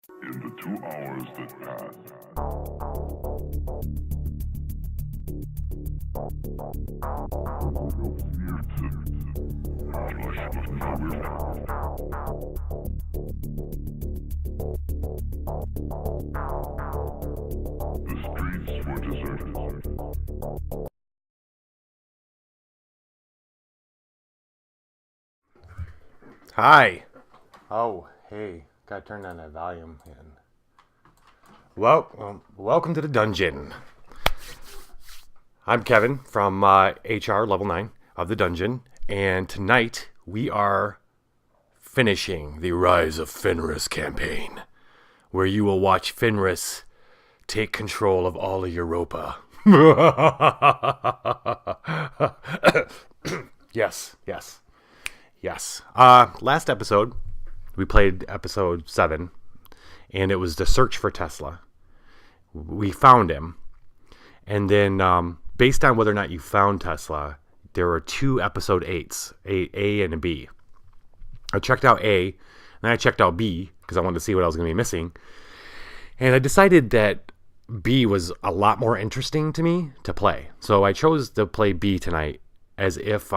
In the 2 hours that passed, the streets were deserted. Hi. Oh, hey. Gotta turn down that volume. And welcome to the dungeon. I'm Kevin from HR Level 9 of the dungeon. And tonight we are finishing the Rise of Fenris campaign, where you will watch Fenris take control of all of Europa. Yes. Last episode, we played episode 7, and it was the search for Tesla. We found him, and then based on whether or not you found Tesla, there were 2 episode 8s, A and a B. I checked out A, and then I checked out B, because I wanted to see what I was going to be missing. And I decided that B was a lot more interesting to me to play. So I chose to play B tonight as if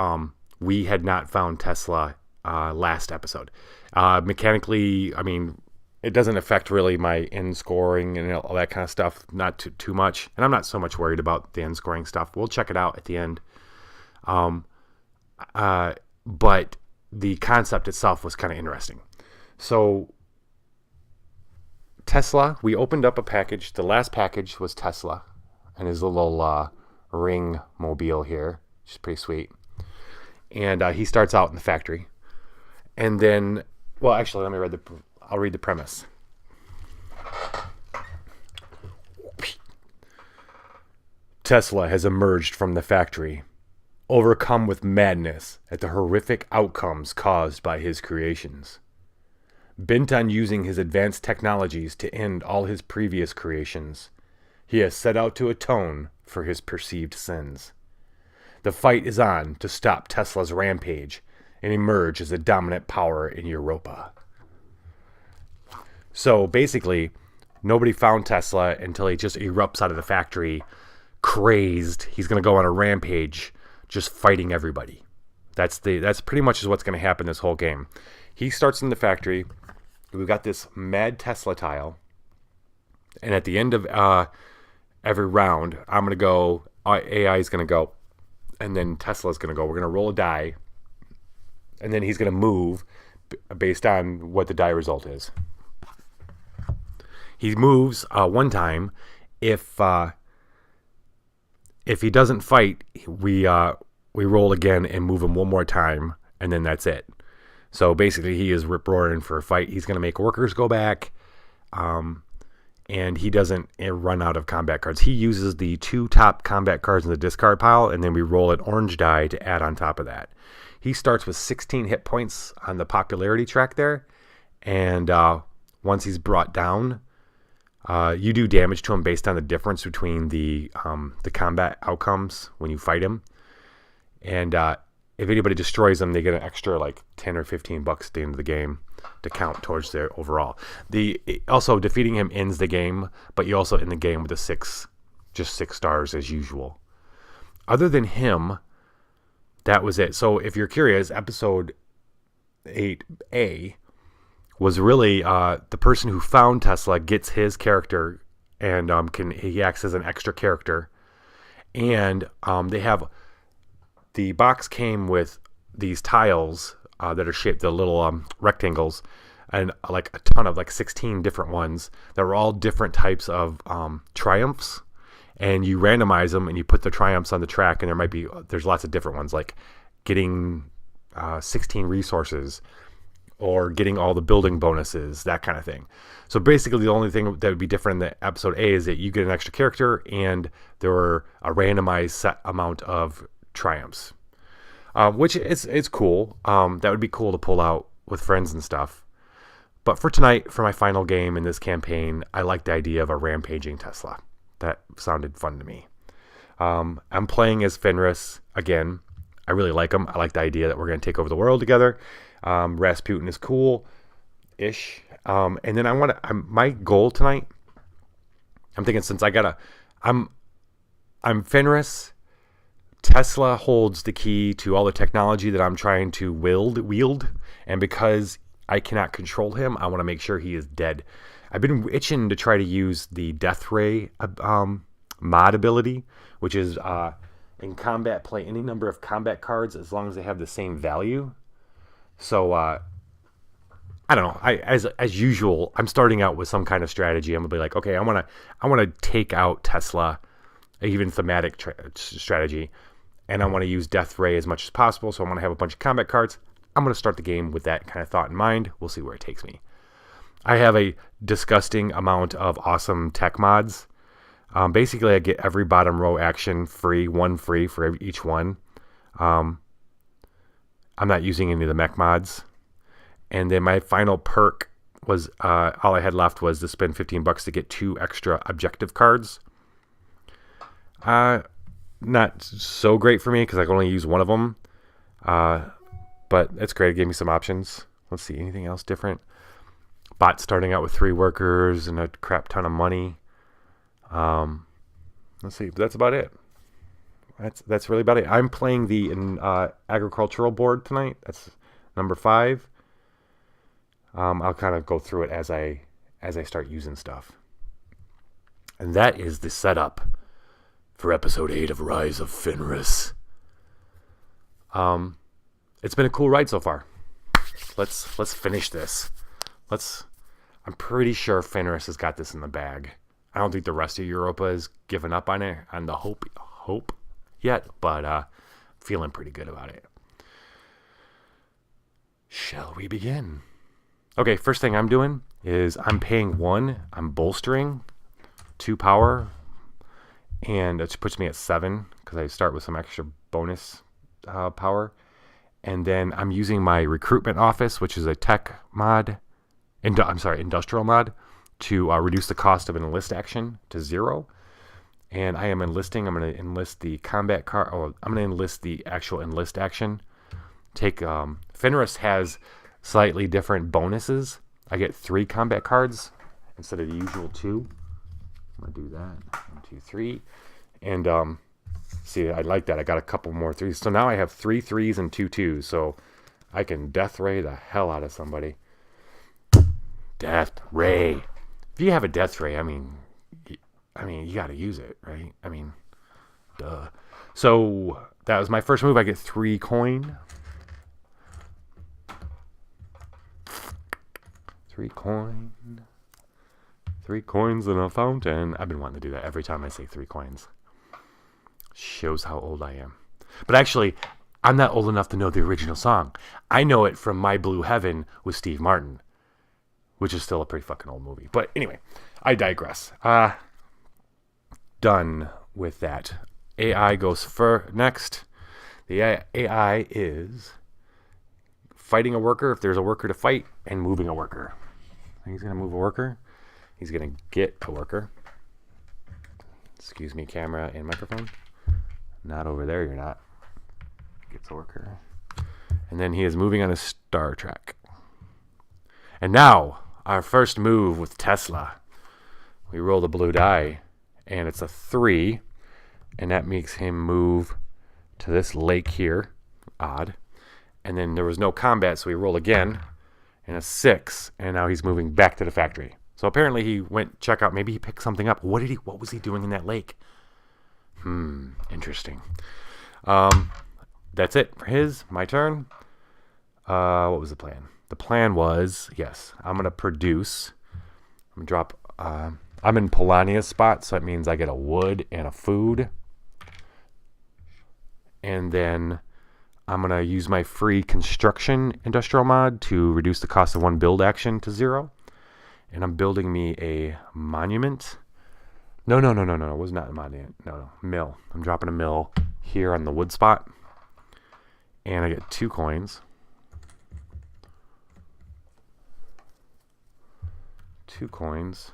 we had not found Tesla last episode. Mechanically, I mean, it doesn't affect really my end scoring and all that kind of stuff, not too much. And I'm not so much worried about the end scoring stuff. We'll check it out at the end. But the concept itself was kind of interesting. So Tesla, we opened up a package. The last package was Tesla and his little ring mobile here, which is pretty sweet. And he starts out in the factory. And then, well, actually, I'll read the premise. Tesla has emerged from the factory, overcome with madness at the horrific outcomes caused by his creations. Bent on using his advanced technologies to end all his previous creations, he has set out to atone for his perceived sins. The fight is on to stop Tesla's rampage and emerge as a dominant power in Europa. So basically, nobody found Tesla until he just erupts out of the factory, crazed. He's going to go on a rampage, just fighting everybody. That's pretty much what's going to happen this whole game. He starts in the factory. We've got this mad Tesla tile, and at the end of every round, I'm going to go. AI is going to go. And then Tesla's going to go. We're going to roll a die. And then he's going to move based on what the die result is. He moves one time. If he doesn't fight, we roll again and move him one more time. And then that's it. So basically he is rip-roaring for a fight. He's going to make workers go back. And he doesn't run out of combat cards. He uses the 2 top combat cards in the discard pile, and then we roll an orange die to add on top of that. He starts with 16 hit points on the popularity track there, and once he's brought down, you do damage to him based on the difference between the combat outcomes when you fight him. And if anybody destroys him, they get an extra like $10 or $15 at the end of the game to count towards their overall. Also defeating him ends the game, but you also end the game with just 6 stars as usual. Other than him, that was it. So if you're curious, episode 8A was really the person who found Tesla gets his character, and he acts as an extra character, and the box came with these tiles that are shaped, the little rectangles, and like a ton of 16 different ones that were all different types of triumphs. And you randomize them and you put the triumphs on the track, and there's lots of different ones, like getting 16 resources or getting all the building bonuses, that kind of thing. So basically the only thing that would be different in the episode A is that you get an extra character and there were a randomized set amount of triumphs, which it's cool. That would be cool to pull out with friends and stuff. But for tonight, for my final game in this campaign, I like the idea of a rampaging Tesla. That sounded fun to me. I'm playing as Fenris again. I really like him. I like the idea that we're going to take over the world together. Rasputin is cool-ish. And then my goal tonight, I'm thinking since I'm Fenris, Tesla holds the key to all the technology that I'm trying to wield. And because I cannot control him, I want to make sure he is dead. I've been itching to try to use the Deathray mod ability, which is in combat, play any number of combat cards as long as they have the same value. So I don't know. As usual, I'm starting out with some kind of strategy. I'm gonna be like, okay, I want to take out Tesla, even thematic strategy, and I want to use Deathray as much as possible. So I want to have a bunch of combat cards. I'm gonna start the game with that kind of thought in mind. We'll see where it takes me. I have a disgusting amount of awesome tech mods. Basically, I get every bottom row action free, one free for each one. I'm not using any of the mech mods. And then my final perk was, all I had left was to spend $15 to get 2 extra objective cards. Not so great for me because I can only use one of them. But it's great. It gave me some options. Let's see, anything else different? Bot starting out with 3 workers and a crap ton of money. Let's see. That's about it. That's really about it. I'm playing the agricultural board tonight. That's number 5. I'll kind of go through it as I start using stuff. And that is the setup for episode 8 of Rise of Fenris. It's been a cool ride so far. Let's finish this. I'm pretty sure Fenris has got this in the bag. I don't think the rest of Europa has given up on it, on the hope yet, but feeling pretty good about it. Shall we begin? Okay, first thing I'm doing is I'm paying 1. I'm bolstering 2 power, and it puts me at 7 because I start with some extra bonus power. And then I'm using my recruitment office, which is a tech mod. Industrial mod, to reduce the cost of an enlist action to 0. And I am enlisting. I'm going to enlist the combat card, or I'm going to enlist the actual enlist action. Fenris has slightly different bonuses. I get 3 combat cards instead of the usual 2. I'm going to do that. 1, 2, 3. And see, I like that. I got a couple more 3s. So now I have 3 3s and 2 2s. So I can Deathray the hell out of somebody. Deathray. If you have a Deathray, I mean, you got to use it, right? I mean, duh. So that was my first move. I get 3 coin. 3 coin. 3 coins in a fountain. I've been wanting to do that every time I say 3 coins. Shows how old I am. But actually, I'm not old enough to know the original song. I know it from My Blue Heaven with Steve Martin, which is still a pretty fucking old movie. But anyway, I digress. Done with that. AI goes next. The AI is fighting a worker if there's a worker to fight, and moving a worker. He's going to move a worker. He's going to get a worker. Excuse me, camera and microphone. Not over there, you're not. Gets a worker. And then he is moving on a star track. And now, our first move with Tesla. We roll the blue die, and it's a 3, and that makes him move to this lake here. Odd. And then there was no combat, so we roll again, and a 6, and now he's moving back to the factory. So apparently he went check out. Maybe he picked something up. What was he doing in that lake? Interesting. That's it for my turn. What was the plan? The plan was, yes, I'm going to produce. I'm going to drop, I'm in Polania's spot, so that means I get a wood and a food. And then I'm going to use my free construction industrial mod to reduce the cost of 1 build action to 0. And I'm building me a monument. No. It was not a monument. No. Mill. I'm dropping a mill here on the wood spot. And I get 2 coins. 2 coins.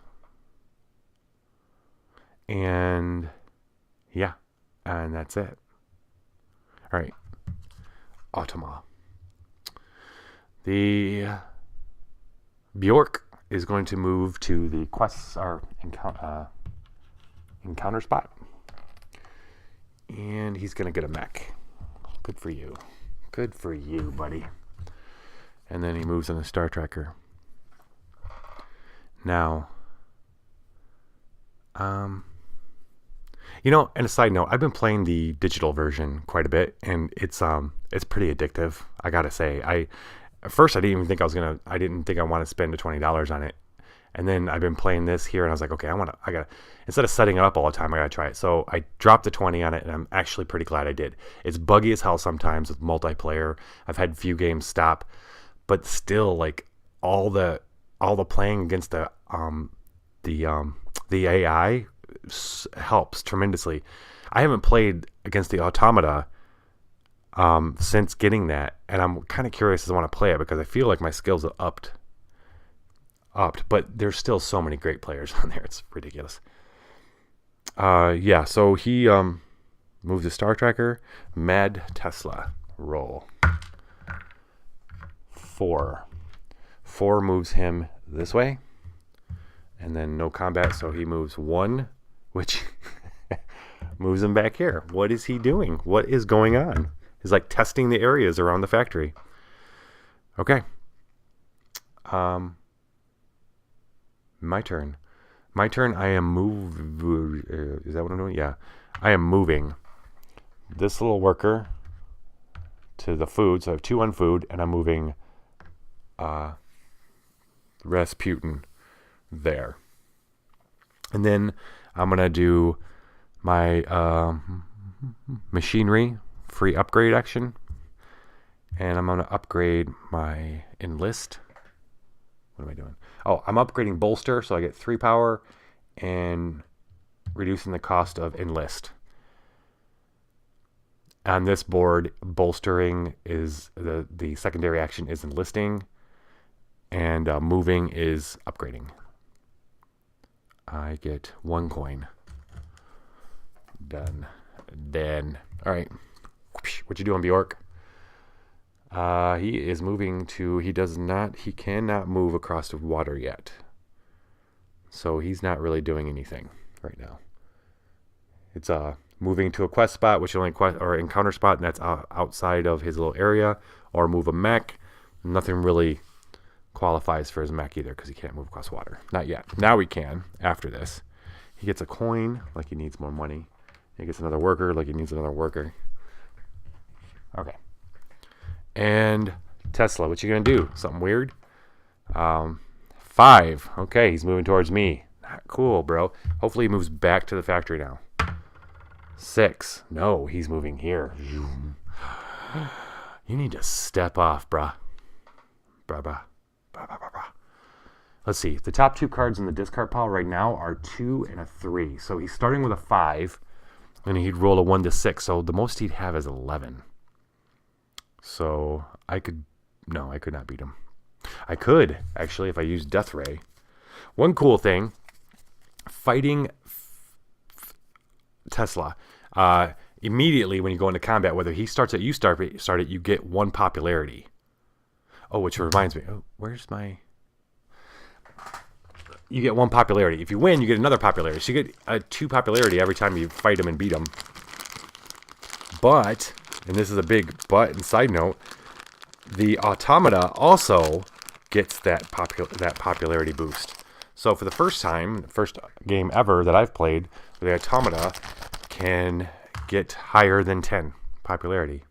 And yeah. And that's it. All right. Automa. The Bjork is going to move to the quests or encounter spot. And he's going to get a mech. Good for you. Good for you, buddy. And then he moves on the Star Tracker. Now, you know, and a side note, I've been playing the digital version quite a bit, and it's pretty addictive. I gotta say, at first I didn't think I want to spend the $20 on it, and then I've been playing this here, and I was like, okay, I gotta instead of setting it up all the time, I gotta try it. So I dropped the 20 on it, and I'm actually pretty glad I did. It's buggy as hell sometimes with multiplayer. I've had few games stop, but still, like all the playing against the AI helps tremendously. I haven't played against the automata since getting that, and I'm kind of curious as I want to play it because I feel like my skills are upped, but there's still so many great players on there. It's ridiculous. Yeah, so he moves the Star Tracker. Mad Tesla roll. 4 moves him this way, and then no combat, so he moves 1, which moves him back here. What is he doing? What is going on? He's like testing the areas around the factory. Okay. My turn. I am is that what I'm doing? Yeah. I am moving this little worker to the food. So I have 2 on food, and I'm moving Rasputin there. And then I'm going to do my machinery free upgrade action. And I'm going to upgrade my enlist. What am I doing? Oh, I'm upgrading bolster, so I get 3 power and reducing the cost of enlist. On this board, bolstering is the secondary action is enlisting, and moving is upgrading. I get 1 coin. Done. Then, all right. What you doing, Bjork? He is moving to. He cannot move across the water yet. So he's not really doing anything right now. It's moving to a quest spot, which is only or encounter spot, and that's outside of his little area, or move a mech. Nothing really qualifies for his mech either because he can't move across water. Not yet. Now he can after this. He gets a coin like he needs more money. He gets another worker like he needs another worker. Okay. And Tesla, what you gonna do? Something weird? 5. Okay, he's moving towards me. Not cool, bro. Hopefully he moves back to the factory now. 6. No, he's moving here. You need to step off, bruh. Bruh. Let's see. The top 2 cards in the discard pile right now are 2 and a 3. So he's starting with a 5, and he'd roll a 1 to 6. So the most he'd have is 11. So I could not beat him. I could, actually, if I used Deathray. One cool thing, fighting Tesla, immediately when you go into combat, whether he starts it, you start it, you get 1 popularity. Oh, which reminds me, where's my... You get 1 popularity. If you win, you get another popularity. So you get 2 popularity every time you fight him and beat him. But... and this is a big but and side note, the automata also gets that popularity boost. So for the first game ever that I've played, the automata can get higher than 10 popularity.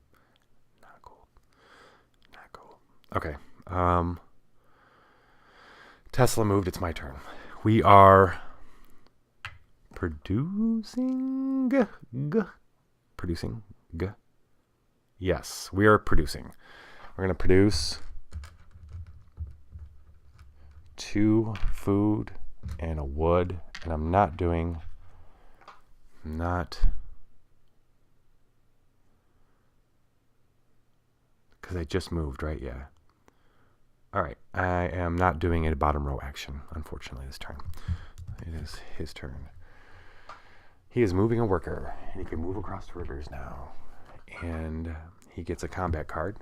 Not cool. Okay. Tesla moved. It's my turn. We are producing. Yes, we are producing. We're going to produce 2 food and a wood. And I'm not doing... because I just moved, right? Yeah. All right. I am not doing a bottom row action, unfortunately, this turn. It is his turn. He is moving a worker, and he can move across the rivers now. And he gets a combat card.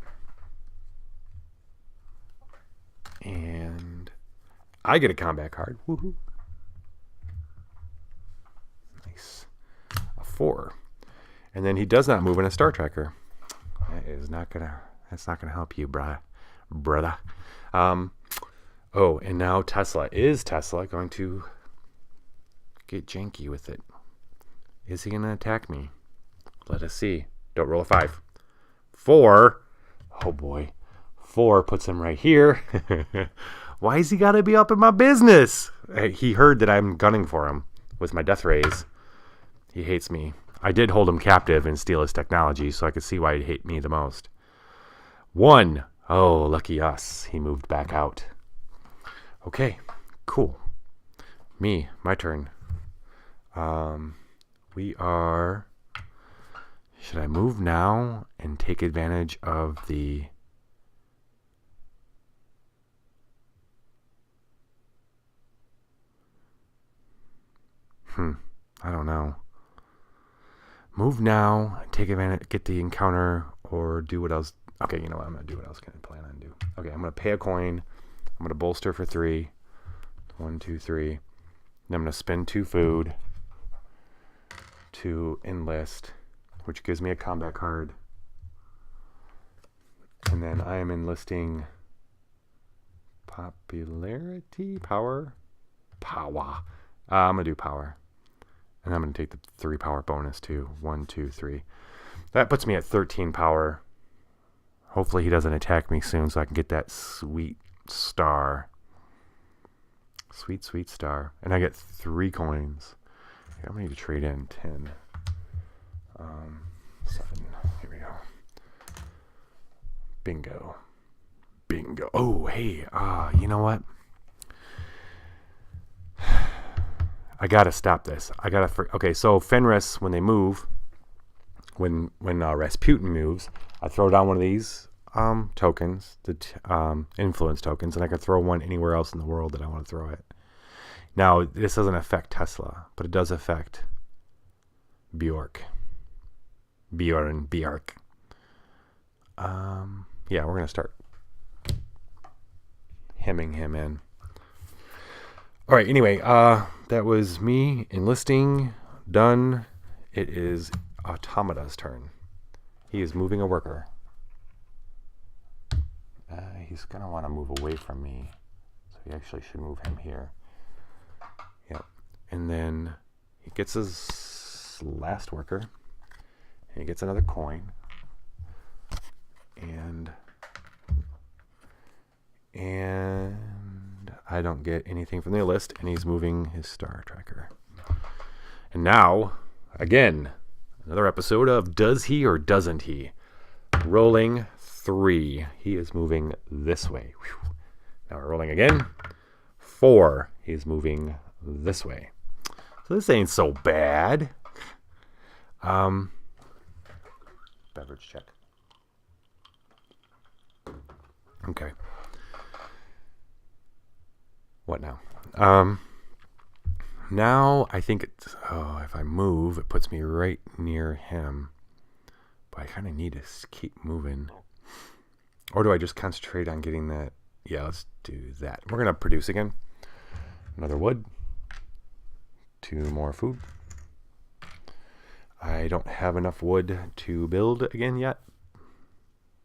And I get a combat card. Woohoo. Nice. A 4. And then he does not move in a Star Tracker. That's not gonna help you, brother. Oh, and now Tesla. Is Tesla going to get janky with it? Is he gonna attack me? Let us see. Don't roll a 5. 4. Oh boy. 4 puts him right here. Why has he got to be up in my business? He heard that I'm gunning for him with my Deathrays. He hates me. I did hold him captive and steal his technology, so I could see why he'd hate me the most. 1. Oh, lucky us. He moved back out. Okay, cool. My turn. We are... Should I move now and take advantage of the... I don't know. Move now, take advantage, get the encounter, or do what else. Okay, you know what? I'm going to do what I was going to plan on do. Okay, I'm going to pay a coin. I'm going to bolster for 3. 1, 2, 3. Then I'm going to spend 2 food to enlist, which gives me a combat card. And then I am enlisting popularity, power. I'm going to do power. And I'm going to take the 3 power bonus too. 1, 2, 3. That puts me at 13 power. Hopefully he doesn't attack me soon so I can get that sweet star. Sweet, sweet star. And I get 3 coins. Okay, I'm going to need to trade in 10. 7. Here we go. Bingo. Oh, hey. You know what? I gotta stop this. Okay, so Fenris, when they move, when Rasputin moves, I throw down one of these tokens, the influence tokens, and I can throw one anywhere else in the world that I want to throw it. Now, this doesn't affect Tesla, but it does affect Bjork. Yeah, we're gonna start hemming him in. All right, anyway, that was me enlisting, done. It is Automata's turn. He is moving a worker. He's going to want to move away from me, so he actually should move him here. Yep. And then he gets his last worker, and he gets another coin. And I don't get anything from the list, and he's moving his Star Tracker. And now, again, another episode of Does He or Doesn't He? Rolling 3. He is moving this way. Whew. Now we're rolling again. 4. He's moving this way. So this ain't so bad. Beverage check. Okay. What now? Now I think if I move, it puts me right near him. But I kind of need to keep moving. Or do I just concentrate on getting that? Yeah, let's do that. We're going to produce again. Another wood. 2 more food. I don't have enough wood to build again yet.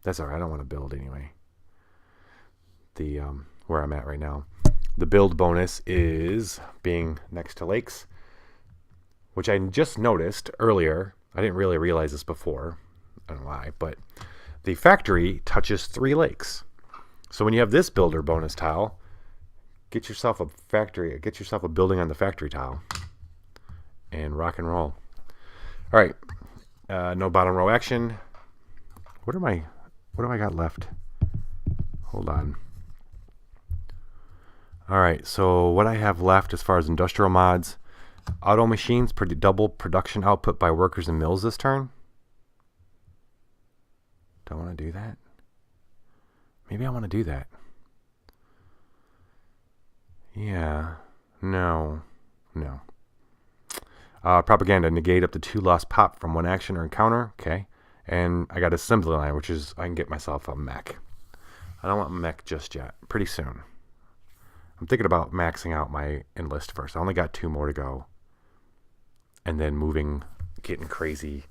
That's all right. I don't want to build anyway. The where I'm at right now. The build bonus is being next to lakes, which I just noticed earlier. I didn't really realize this before. I don't know why, but the factory touches 3 lakes. So when you have this builder bonus tile, get yourself a factory, get yourself a building on the factory tile, and rock and roll. All right, no bottom row action. What do I got left? Hold on. All right, so what I have left as far as industrial mods, auto machines double production output by workers and mills this turn. Do I want to do that? Maybe I want to do that. Yeah. No. Propaganda, negate up to 2 lost pop from 1 action or encounter. Okay. And I got assembly line, which is I can get myself a mech. I don't want mech just yet. Pretty soon. I'm thinking about maxing out my enlist first. I only got 2 more to go. And then getting crazy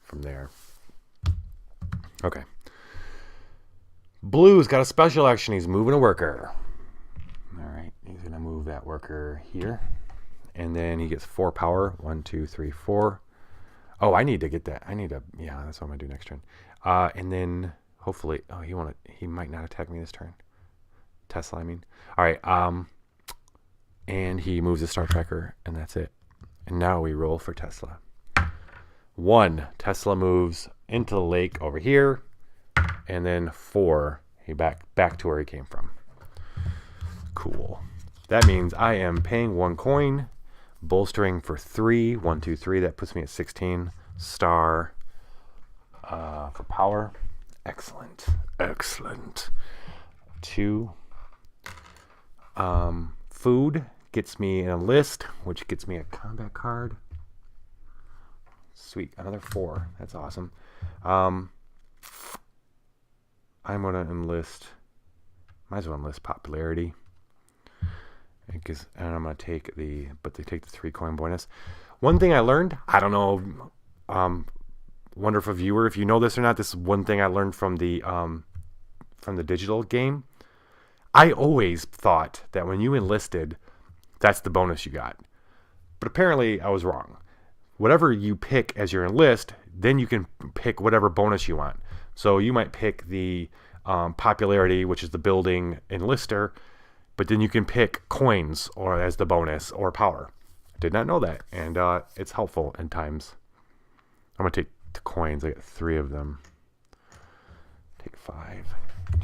from there. Okay. Blue's got a special action. He's moving a worker. All right. He's going to move that worker here. And then he gets 4 power. 1, 2, 3, 4. Oh, I need to get that. Yeah, that's what I'm going to do next turn. And then hopefully, he might not attack me this turn. Tesla, I mean. All right. And he moves the Star Tracker, and that's it. And now we roll for Tesla. 1, Tesla moves into the lake over here. And then 4, he back to where he came from. Cool. That means I am paying 1 coin, bolstering for 3. 1, 2, 3. That puts me at 16. Star for power. Excellent. 2. Food gets me an enlist, which gets me a combat card. Sweet. Another 4. That's awesome. I'm going to enlist. Might as well enlist popularity. And I'm going to take they take the 3 coin bonus. One thing I learned, I don't know, wonder if a viewer, if you know this or not, this is one thing I learned from the digital game. I always thought that when you enlisted, that's the bonus you got. But apparently I was wrong. Whatever you pick as your enlist, then you can pick whatever bonus you want. So you might pick the popularity, which is the building enlister, but then you can pick coins or as the bonus or power. Did not know that, and it's helpful in times. I'm gonna take the coins. I got 3 of them. Take 5,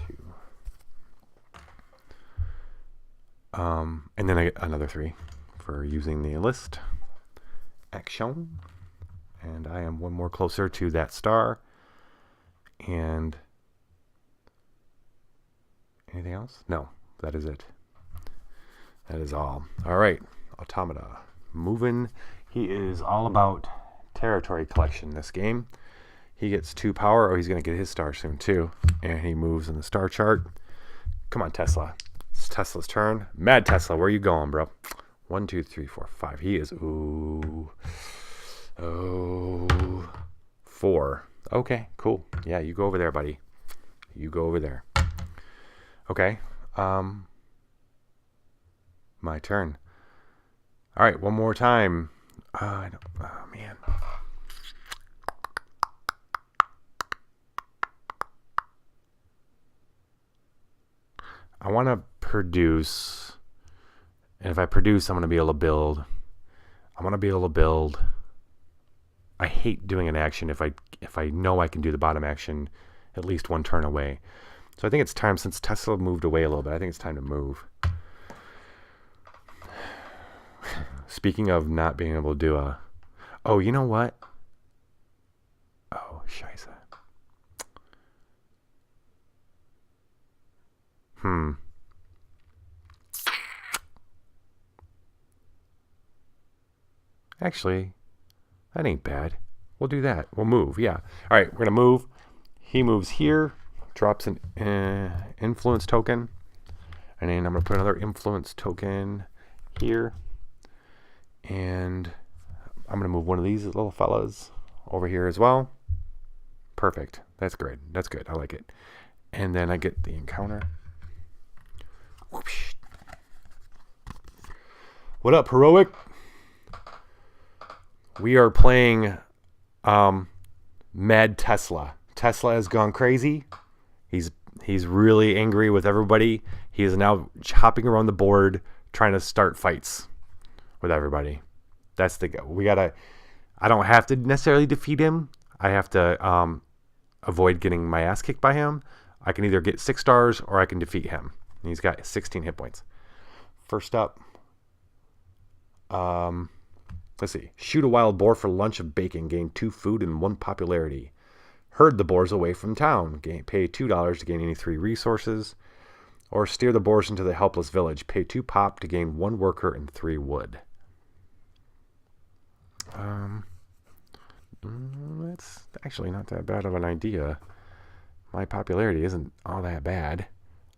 2. And then I get another 3 for using the enlist action. And I am 1 more closer to that star. And anything else? No, that is it. That is all. All right, Automata. Moving. He is all about territory collection this game. He gets 2 power. Oh, he's going to get his star soon too. And he moves in the star chart. Come on, Tesla. It's Tesla's turn. Mad Tesla, where are you going, bro? 1, 2, 3, 4, 5. He is, 4. Okay, cool. Yeah, you go over there, buddy. You go over there. Okay. My turn. All right, one more time. Oh, man. I want to produce, and if I produce, I'm going to be able to build. I want to be able to build. I hate doing an action if I know I can do the bottom action at least 1 turn away. So I think it's time, since Tesla moved away a little bit, I think it's time to move. Speaking of not being able to do a... Oh, you know what? Oh, scheiße. Actually, that ain't bad. We'll do that. We'll move, yeah. All right, we're going to move. He moves here, drops an influence token. And then I'm going to put another influence token here. And I'm going to move one of these little fellas over here as well. Perfect. That's great. That's good. I like it. And then I get the encounter. Whoosh. What up, Heroic? We are playing Mad Tesla. Tesla has gone crazy. He's really angry with everybody. He is now hopping around the board trying to start fights with everybody. That's I don't have to necessarily defeat him. I have to avoid getting my ass kicked by him. I can either get 6 stars or I can defeat him. And he's got 16 hit points. First up, let's see. Shoot a wild boar for lunch of bacon. Gain 2 food and 1 popularity. Herd the boars away from town. Pay $2 to gain any 3 resources. Or steer the boars into the helpless village. Pay 2 pop to gain 1 worker and 3 wood. That's actually not that bad of an idea. My popularity isn't all that bad.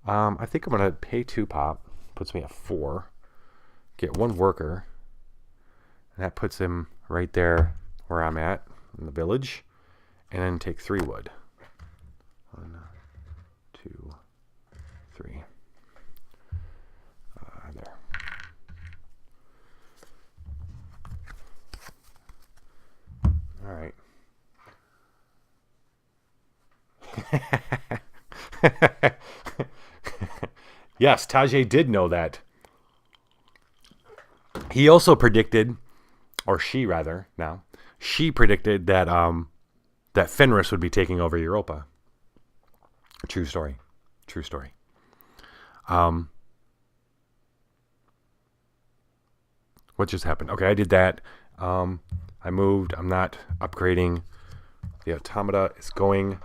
I think I'm going to pay 2 pop puts me at 4. Get 1 worker. And that puts him right there where I'm at in the village. And then take 3 wood. 1, 2, 3. There. All right. Yes, Tajay did know that. He also predicted, or she rather, now, she predicted that that Fenris would be taking over Europa. True story. True story. What just happened? Okay, I did that. I moved. I'm not upgrading. The automata is going.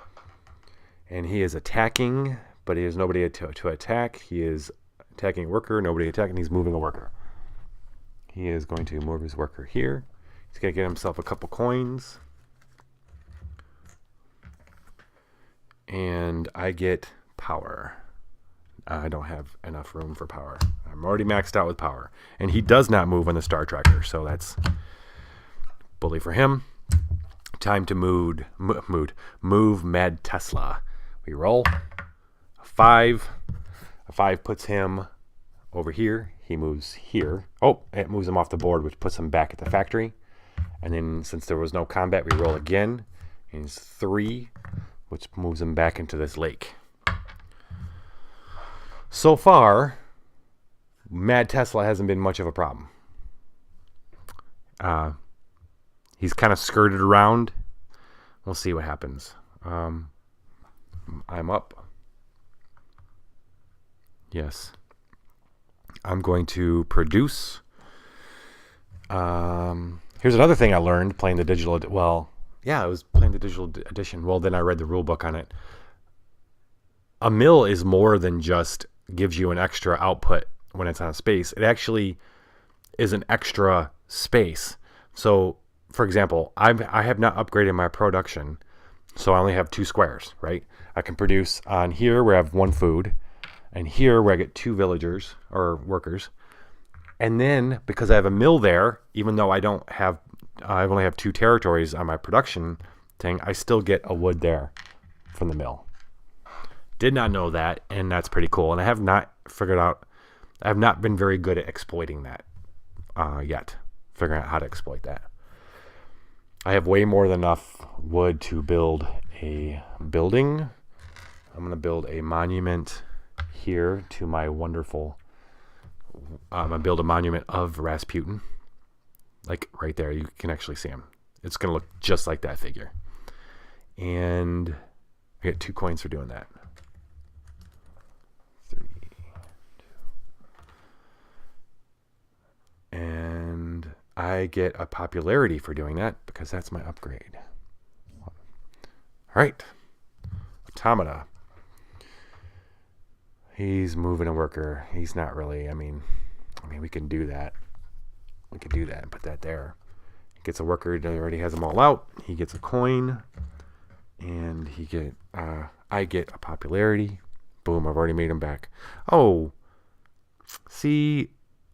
And he is attacking, but he has nobody to attack. He is attacking a worker, nobody attacking. He's moving a worker. He is going to move his worker here. He's going to get himself a couple coins. And I get power. I don't have enough room for power. I'm already maxed out with power. And he does not move on the star tracker, so that's bully for him. Time to move Mad Tesla. We roll. A 5. A 5 puts him over here. He moves here. Oh, it moves him off the board, which puts him back at the factory. And then since there was no combat, we roll again. And he's 3, which moves him back into this lake. So far, Mad Tesla hasn't been much of a problem. He's kind of skirted around. We'll see what happens. I'm up. Yes. I'm going to produce. Here's another thing I learned playing the digital. I was playing the digital edition. Well, then I read the rule book on it. A mill is more than just gives you an extra output when it's on space. It actually is an extra space. So, for example, I have not upgraded my production, so I only have 2 squares, right? I can produce on here where I have 1 food, and here where I get 2 villagers or workers. And then because I have a mill there, even though I only have 2 territories on my production thing, I still get a wood there from the mill. Did not know that, and that's pretty cool. And I have not been very good at exploiting that yet, figuring out how to exploit that. I have way more than enough wood to build a building. I'm going to build a monument here to my wonderful... I'm going to build a monument of Rasputin. Like right there, you can actually see him. It's going to look just like that figure. And I get 2 coins for doing that. 3, 2. And I get a popularity for doing that because that's my upgrade. All right. Automata. He's moving a worker. He's not really, I mean, we can do that. We could do that and put that there. He gets a worker that already has them all out. He gets a coin. And I get a popularity. Boom, I've already made him back. Oh, see,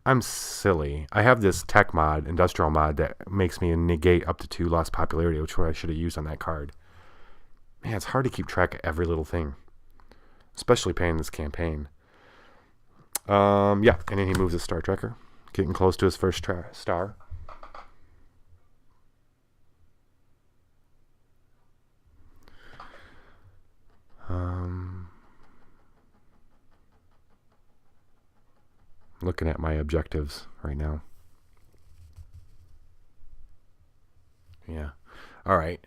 I'm silly. I have this tech mod, industrial mod, that makes me negate up to 2 lost popularity, which I should have used on that card. Man, it's hard to keep track of every little thing, especially playing this campaign. Yeah, and then he moves his star tracker, getting close to his first star. Looking at my objectives right now. Yeah. All right.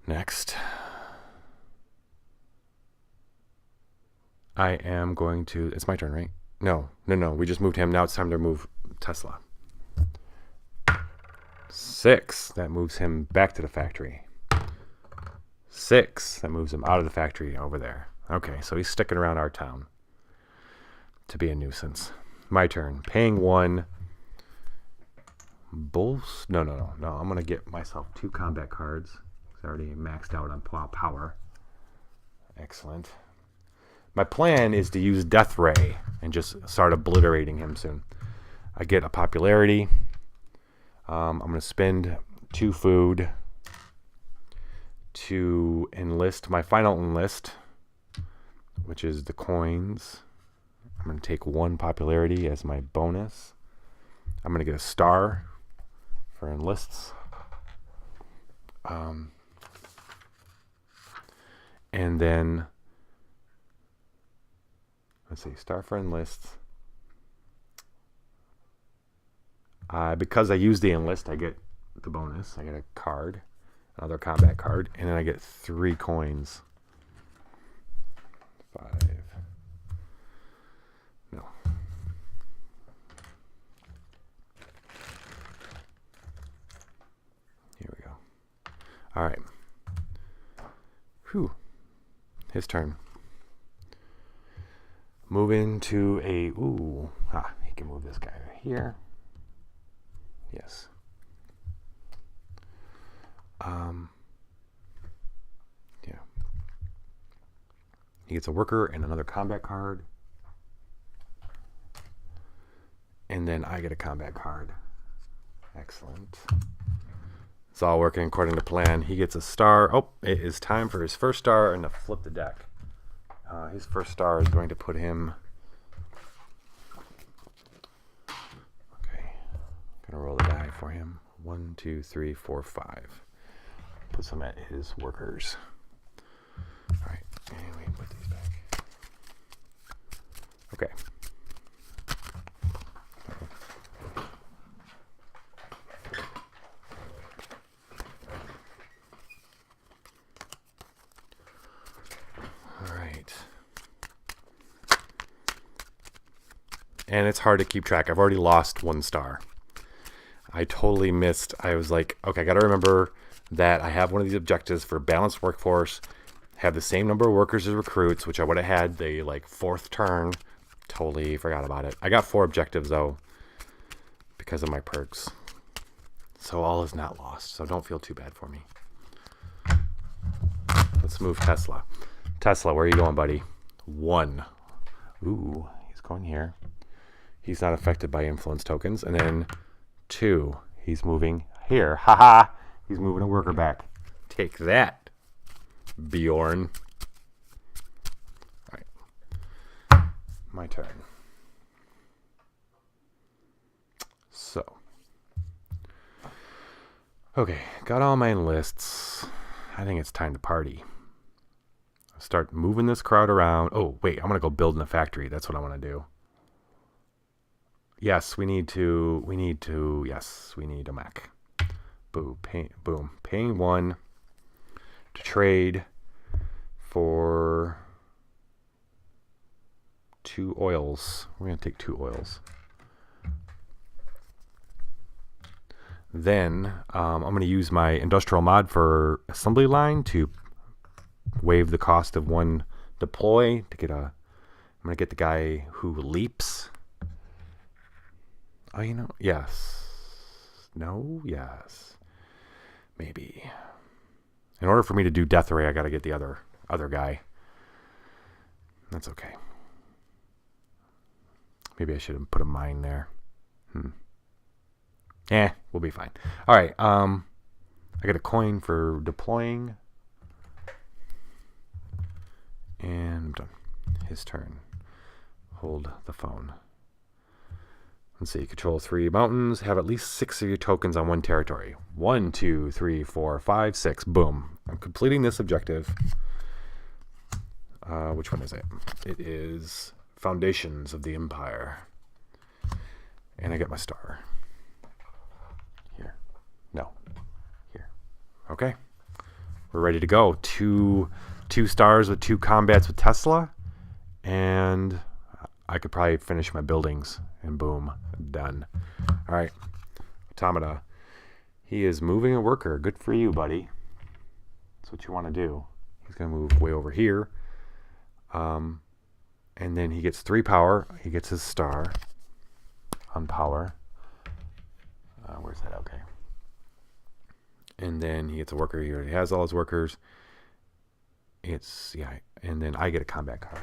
Next. I am going to... It's my turn, right? No. We just moved him. Now it's time to move Tesla. 6. That moves him back to the factory. 6. That moves him out of the factory over there. Okay, so he's sticking around our town to be a nuisance. My turn. Paying 1. Bulls? No. I'm going to get myself 2 combat cards. I already maxed out on power. Excellent. My plan is to use Deathray and just start obliterating him soon. I get a popularity. I'm going to spend 2 food to enlist my final enlist, which is the coins. I'm going to take 1 popularity as my bonus. I'm going to get a star for enlists. And then, let's see, star for enlists. Because I use the enlist, I get the bonus. I get a card, another combat card, and then I get 3 coins. 5. No. Here we go. All right. Whew. His turn. Move into a... Ooh. He can move this guy right here. Yes. Yeah. He gets a worker and another combat card. And then I get a combat card. Excellent. It's all working according to plan. He gets a star. Oh, it is time for his first star and to flip the deck. His first star is going to put him... Okay. I'm going to roll the die for him. 1, 2, 3, 4, 5. Puts him at his workers. All right. Anyway, put these back. Okay. And it's hard to keep track. I've already lost 1 star. I totally missed. I was like, okay, I got to remember that I have one of these objectives for balanced workforce, have the same number of workers as recruits, which I would have had the 4th turn. Totally forgot about it. I got 4 objectives though because of my perks. So all is not lost. So don't feel too bad for me. Let's move Tesla. Tesla, where are you going, buddy? 1. Ooh, he's going here. He's not affected by influence tokens. And then 2, he's moving here. Haha, he's moving a worker back. Take that, Bjorn. All right, my turn. So, okay, got all my enlists. I think it's time to party. I'll start moving this crowd around. Oh, wait, I'm going to go build in a factory. That's what I want to do. Yes, we need a mech. Boom, paying 1 to trade for 2 oils. We're going to take 2 oils. Then I'm going to use my industrial mod for assembly line to waive the cost of 1 deploy to get I'm going to get the guy who leaps. Oh, yes. No, yes. Maybe. In order for me to do Deathray, I got to get the other guy. That's okay. Maybe I should have put a mine there. We'll be fine. All right. I got a coin for deploying. And I'm done. His turn. Hold the phone. Let's see, control 3 mountains, have at least 6 of your tokens on 1 territory. 1, 2, 3, 4, 5, 6. Boom. I'm completing this objective. Which one is it? It is Foundations of the Empire. And I get my star. Here. No. Here. Okay. We're ready to go. Two stars with 2 combats with Tesla. And I could probably finish my buildings. And boom. Done. All right. Automata. He is moving a worker. Good for you, buddy. That's what you want to do. He's going to move way over here. And then he gets 3 power. He gets his star on power. Where's that? Okay. And then he gets a worker here. He has all his workers. And then I get a combat card.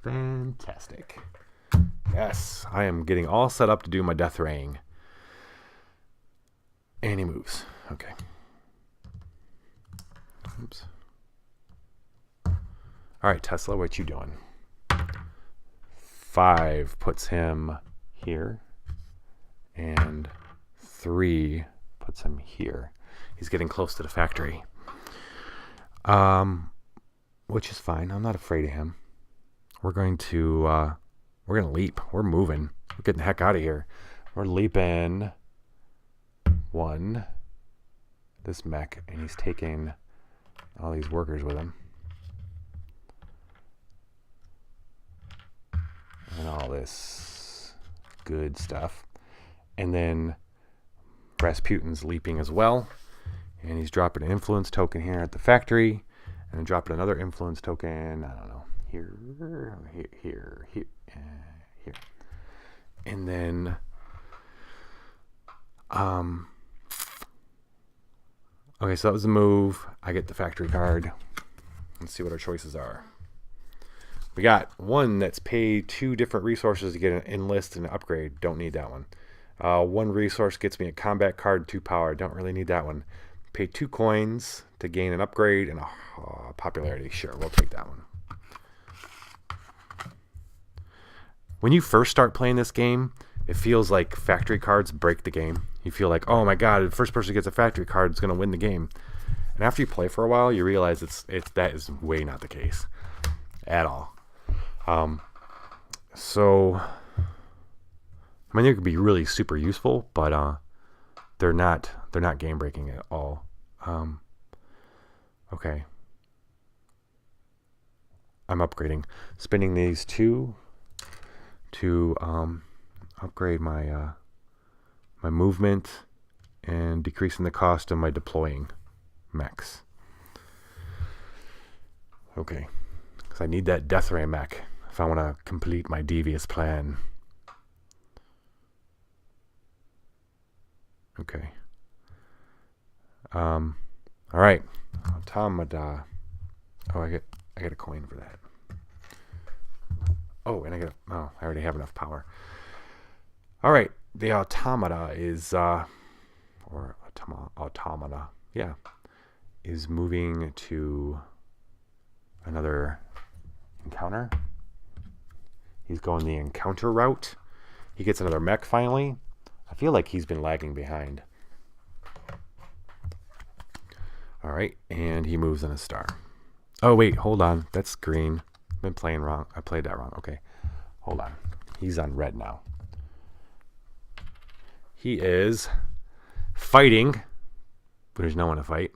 Fantastic. Fantastic. Yes, I am getting all set up to do my Deathraying. And he moves. Okay. Oops. All right, Tesla, what you doing? 5 puts him here. And 3 puts him here. He's getting close to the factory. Which is fine. I'm not afraid of him. We're going to leap. We're moving. We're getting the heck out of here. We're leaping 1. This mech, and he's taking all these workers with him. And all this good stuff. And then Rasputin's leaping as well. And he's dropping an influence token here at the factory. And then dropping another influence token, I don't know, here. And then, okay, so that was the move. I get the factory card. Let's see what our choices are. We got one that's pay 2 different resources to get an enlist and an upgrade. Don't need that one. 1 resource gets me a combat card, 2 power. Don't really need that one. Pay 2 coins to gain an upgrade and a popularity. Sure, we'll take that one. When you first start playing this game, it feels like factory cards break the game. You feel like, oh my god, the first person who gets a factory card is going to win the game. And after you play for a while, you realize that is way not the case at all. So, I mean, they could be really super useful, but they're not game breaking at all. Okay. I'm upgrading. Spending these 2 to upgrade my my movement and decreasing the cost of my deploying mechs. Okay. Because I need that Deathray mech if I want to complete my devious plan. Okay. All right. Automata. Oh, I get a coin for that. Oh, and I already have enough power. All right. The automata is automata. Yeah. Is moving to another encounter. He's going the encounter route. He gets another mech finally. I feel like he's been lagging behind. All right, and he moves in a star. Oh, wait, hold on. That's green. I've been playing wrong. I played that wrong. Okay, hold on. He's on red now. He is fighting, but there's no one to fight.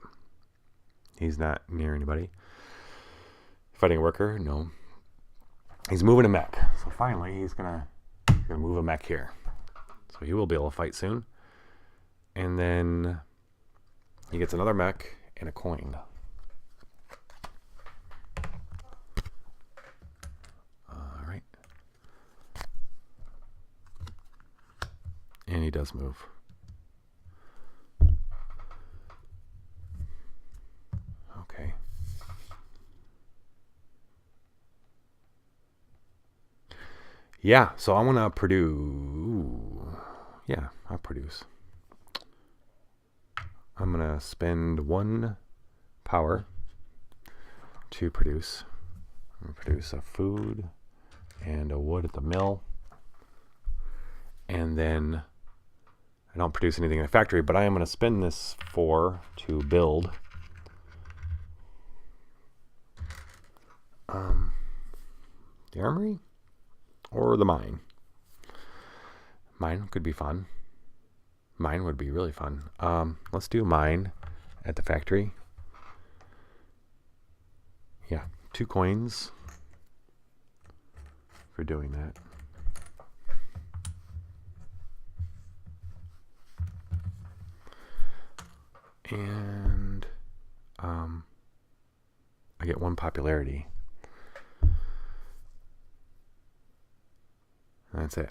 He's not near anybody. Fighting a worker? No. He's moving a mech. So finally, he's gonna move a mech here. So he will be able to fight soon. And then he gets another mech and a coin. All right. And he does move. Okay. Yeah, so I want to produce. Yeah, I'll produce. I'm going to spend 1 power to produce. I'm going to produce a food and a wood at the mill. And then I don't produce anything in the factory, but I am going to spend this 4 to build. The armory or the mine. Mine could be fun. Mine would be really fun. Let's do mine at the factory. Yeah, 2 coins for doing that. And I get 1 popularity. That's it.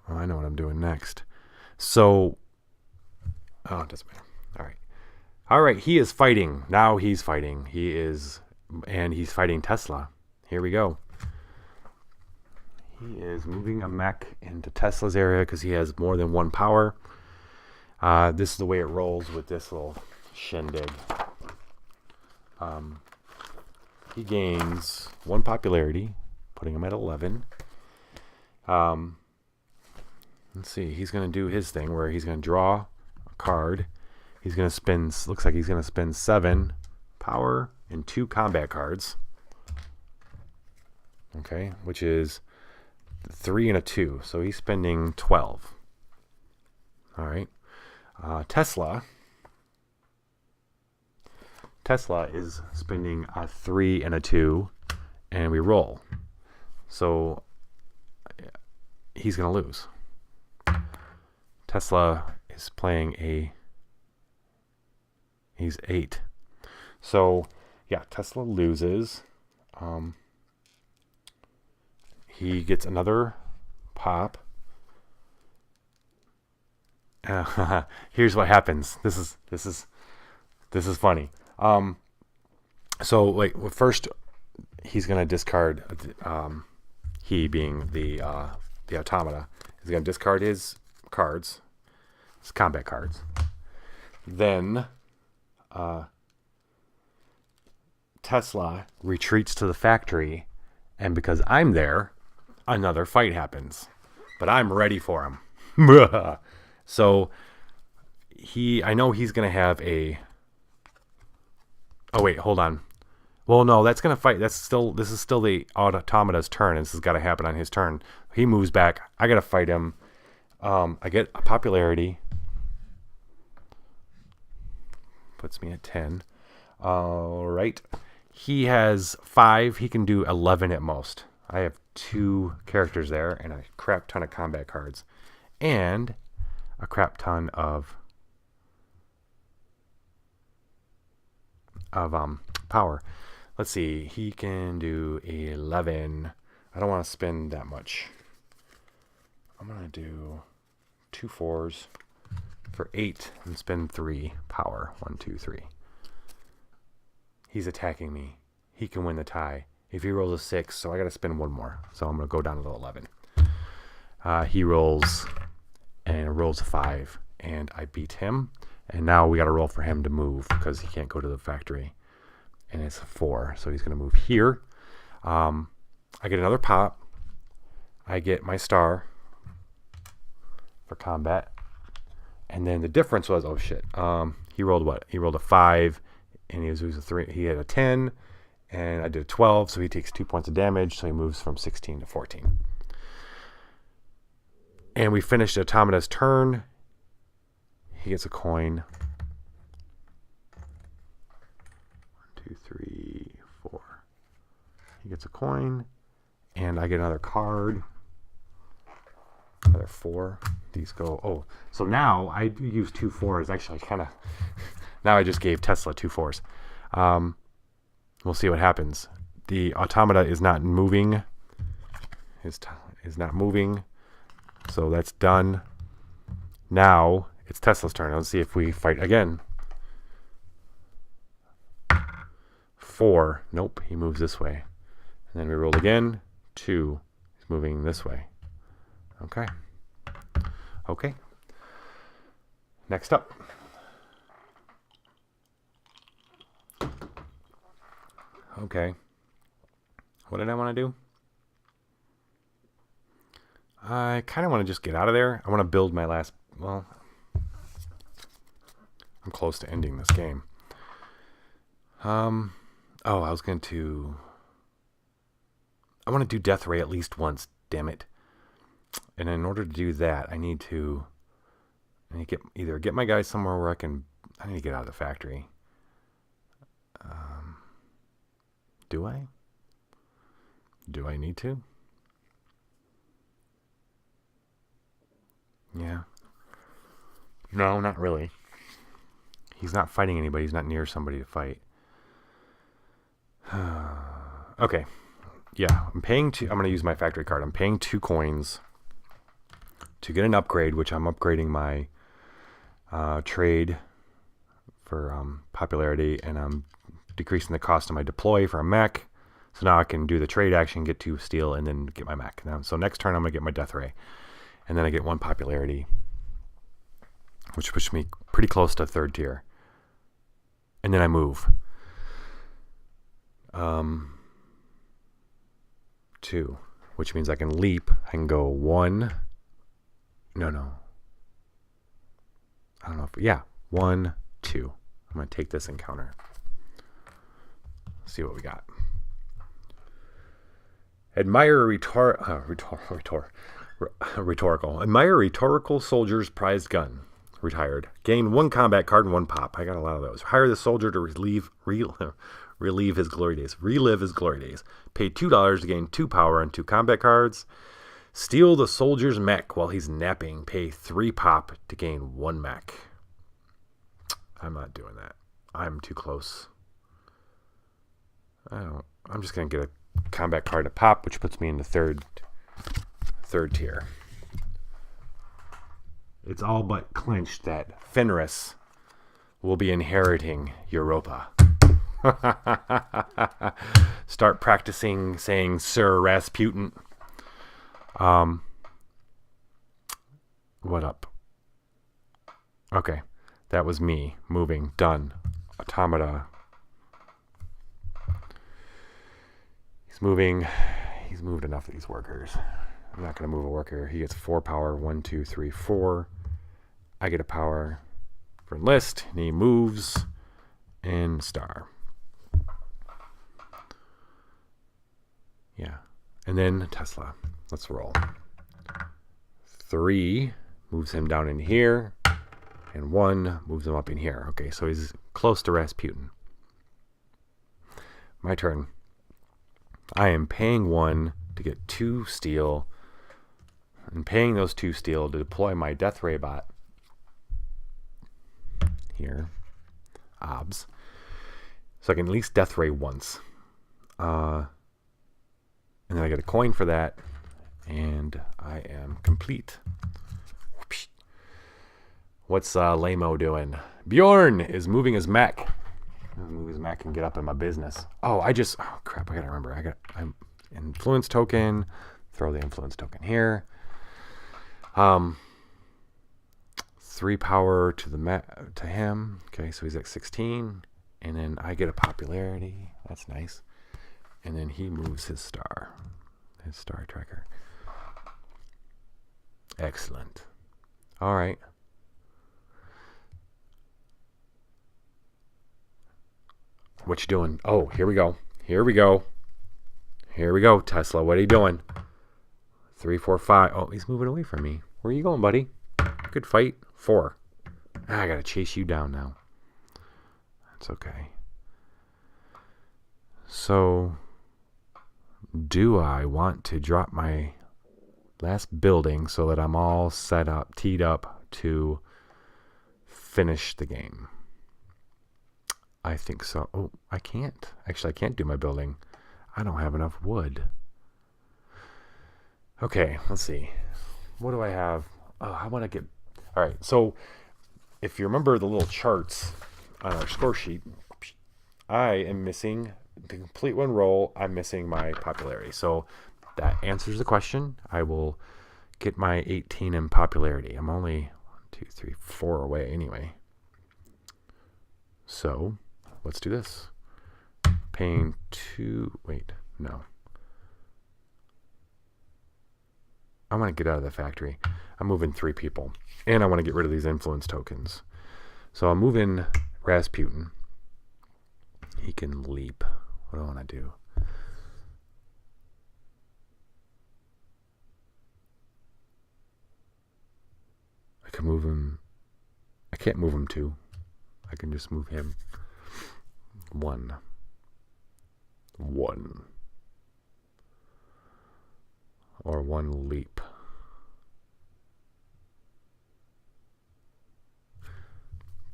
Oh, I know what I'm doing next. So, oh, it doesn't matter. All right. All right, he is fighting. Now he's fighting. He is and he's fighting Tesla. Here we go. He is moving a mech into Tesla's area because he has more than one power. This is the way it rolls with this little shindig. He gains 1 popularity, putting him at 11. Let's see. He's going to do his thing where he's going to draw a card. He's going to spend, looks like he's going to spend 7 power and 2 combat cards. Okay, which is 3 and a 2. So he's spending 12. All right. Tesla is spending a 3 and a 2, and we roll. So he's going to lose. Tesla is playing he's 8. So, yeah, Tesla loses. He gets another pop. Here's what happens. This is funny. So like first he's gonna discard. He being the automata is gonna discard his cards, his combat cards. Then Tesla retreats to the factory, and because I'm there, another fight happens. But I'm ready for him. So I know he's gonna have a. Oh wait, hold on. Well, no, that's gonna fight. This is still the automata's turn. And this has got to happen on his turn. He moves back. I gotta fight him. I get a popularity. Puts me at 10. All right. He has 5. He can do 11 at most. I have 2 characters there and a crap ton of combat cards, and a crap ton of power. Let's see. He can do 11. I don't want to spend that much. I'm going to do 2 4s for 8 and spend 3 power. 1, 2, 3. He's attacking me. He can win the tie. If he rolls a 6, so I got to spend 1 more. So I'm going to go down to 11. He rolls and rolls a 5, and I beat him. And now we got to roll for him to move because he can't go to the factory. And it's a 4, so he's going to move here. I get another pop. I get my star for combat. And then the difference was, oh shit. He rolled what? He rolled a 5, and he was a 3. He had a 10, and I did a 12, so he takes 2 points of damage. So he moves from 16 to 14. And we finished Automata's turn. He gets a coin. 1, 2, 3, 4. He gets a coin, and I get another card. Another 4. These go. Oh, so now I use 2 4s. Actually, kind of. Now I just gave Tesla 2 4s. We'll see what happens. The automata is not moving. Is not moving. So that's done. Now it's Tesla's turn. Let's see if we fight again. 4. Nope. He moves this way. And then we roll again. 2. He's moving this way. Okay. Okay. Next up. Okay. What did I want to do? I kind of want to just get out of there. I want to build my last... Well, I'm close to ending this game. Oh, I was going to... I want to do Deathray at least once. Damn it. And in order to do that, I need to either get my guys somewhere where I need to get out of the factory. Do I? Do I need to? Yeah. No, not really. He's not fighting anybody. He's not near somebody to fight. Okay. Yeah, I'm going to use my factory card. I'm paying 2 coins to get an upgrade, which I'm upgrading my trade for popularity, and I'm decreasing the cost of my deploy for a mech. So now I can do the trade action, get 2 steel, and then get my mech. Now, so next turn I'm going to get my Deathray. And then I get 1 popularity, which pushed me pretty close to 3rd tier. And then I move. 2, which means I can leap. I can go 1. No. I don't know if, yeah, 1, 2. I'm going to take this encounter. See what we got. Admire rhetorical. Admire rhetorical soldier's prized gun. Retired. Gain 1 combat card and 1 pop. I got a lot of those. Hire the soldier to relive his glory days. Relive his glory days. Pay $2 to gain 2 power and 2 combat cards. Steal the soldier's mech while he's napping. Pay 3 pop to gain 1 mech. I'm not doing that. I'm too close. I'm just going to get a combat card to pop, which puts me in the third tier. It's all but clinched that Fenris will be inheriting Europa. Start practicing saying Sir Rasputin. What up? Okay, that was me moving. Done. Automata. He's moved enough of these workers. I'm not going to move a worker. He gets 4 power. 1, 2, 3, 4. I get a power for enlist, and he moves in star. Yeah. And then Tesla. Let's roll. 3 moves him down in here, and 1 moves him up in here. Okay, so he's close to Rasputin. My turn. I am paying 1 to get 2 steel, and paying those 2 steel to deploy my Deathray bot here, obs, so I can at least Deathray once. And then I get a coin for that, and I am complete. What's Lamo doing? Bjorn is moving his mech. Move his mech and get up in my business. Oh crap, I gotta remember. I'm influence token. Throw the influence token here. 3 power to him. Okay, so he's at 16. And then I get a popularity. That's nice. And then he moves his star tracker. Excellent. All right. What you doing? Oh, here we go. Tesla. What are you doing? 3, 4, 5. Oh, he's moving away from me. Where are you going, buddy? Good fight. 4. I gotta chase you down now. That's okay. So, do I want to drop my last building so that I'm all teed up to finish the game? I think so. Oh, I can't. Actually, I can't do my building. I don't have enough wood. Okay, let's see. What do I have? Oh, I want to get... All right, so if you remember the little charts on our score sheet, I am missing, to complete 1 roll, I'm missing my popularity. So that answers the question. I will get my 18 in popularity. I'm only 1, 2, 3, 4 away anyway. So let's do this. Paying 2... Wait, no. I want to get out of the factory. I'm moving 3 people. And I want to get rid of these influence tokens. So I'm moving Rasputin. He can leap. What do I want to do? I can move him. I can't move him 2. I can just move him 1. Or 1 leap.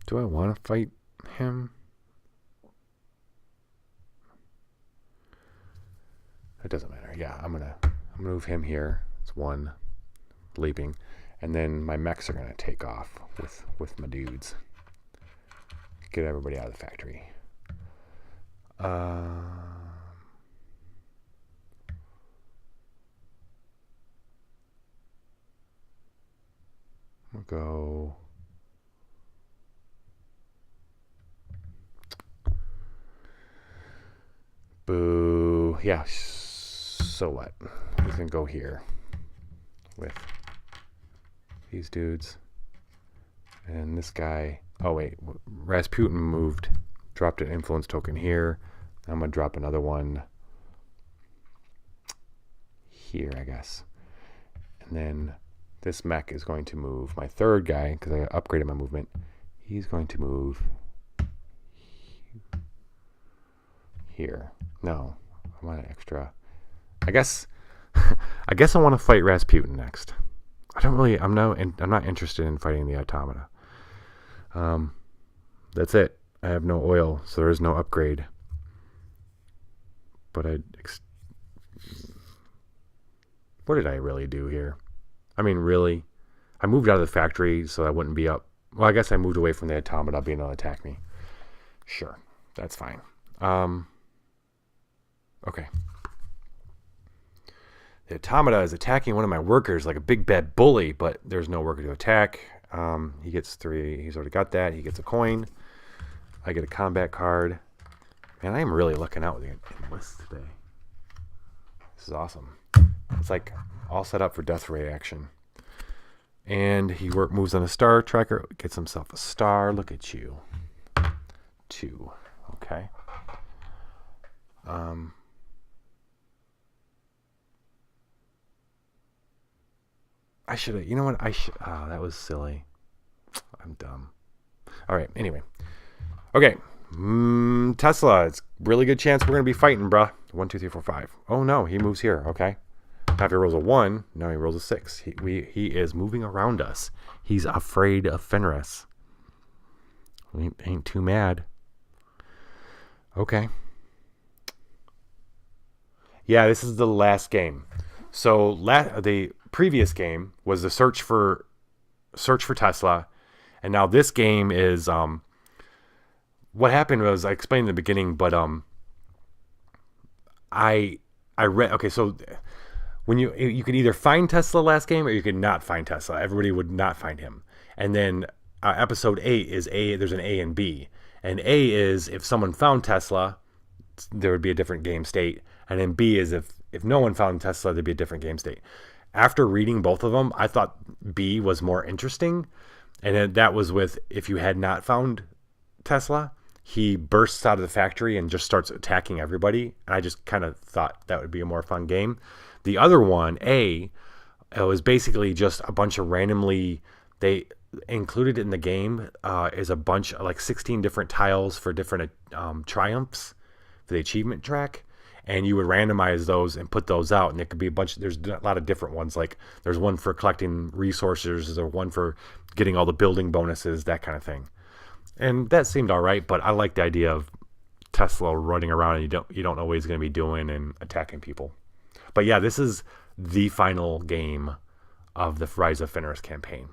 Do I want to fight him? It doesn't matter. Yeah, I'm gonna move him here. It's 1 leaping, and then my mechs are gonna take off with my dudes. Get everybody out of the factory. We'll go. Boo. Yeah. So what? He's gonna go here with these dudes. And this guy. Oh wait, Rasputin moved. Dropped an influence token here. I'm gonna drop another one here, I guess. And then this mech is going to move. My third guy, because I upgraded my movement, he's going to move here. No, I want an extra. I guess I want to fight Rasputin next. I'm not interested in fighting the automata. That's it. I have no oil, so there is no upgrade. But what did I really do here? I mean, really? I moved out of the factory so I wouldn't be up. Well, I guess I moved away from the automata being able to attack me. Sure, that's fine. Okay. The automata is attacking one of my workers like a big bad bully, but there's no worker to attack. He gets 3. He's already got that. He gets a coin. I get a combat card. Man, I am really looking out with the enlist today. This is awesome. It's like all set up for Deathray action. And he moves on a star tracker, gets himself a star. Look at you. 2. Okay. I should have, you know what? Oh, that was silly. I'm dumb. All right, anyway. Okay. Tesla, it's really good chance we're going to be fighting, bruh. 1, 2, 3, 4, 5. Oh, no, he moves here. Okay. Now if he rolls a 1, no, he rolls a 6. He is moving around us. He's afraid of Fenris. We ain't too mad. Okay. Yeah, this is the last game. So the previous game was the search for Tesla, and now this game is what happened was I explained in the beginning, but I read. Okay, so when you could either find Tesla last game or you could not find Tesla. Everybody would not find him. And then episode 8 is A. There's an A and B. And A is if someone found Tesla, there would be a different game state. And then B is if no one found Tesla, there'd be a different game state. After reading both of them, I thought B was more interesting. And then that was with if you had not found Tesla, he bursts out of the factory and just starts attacking everybody. And I just kind of thought that would be a more fun game. The other one, A, was basically just a bunch of randomly, they included in the game is a bunch of like 16 different tiles for different triumphs for the achievement track. And you would randomize those and put those out. And it could be there's a lot of different ones. Like there's one for collecting resources, there's one for getting all the building bonuses, that kind of thing. And that seemed all right, but I like the idea of Tesla running around and you don't know what he's going to be doing and attacking people. But yeah, this is the final game of the Rise of Fenris campaign.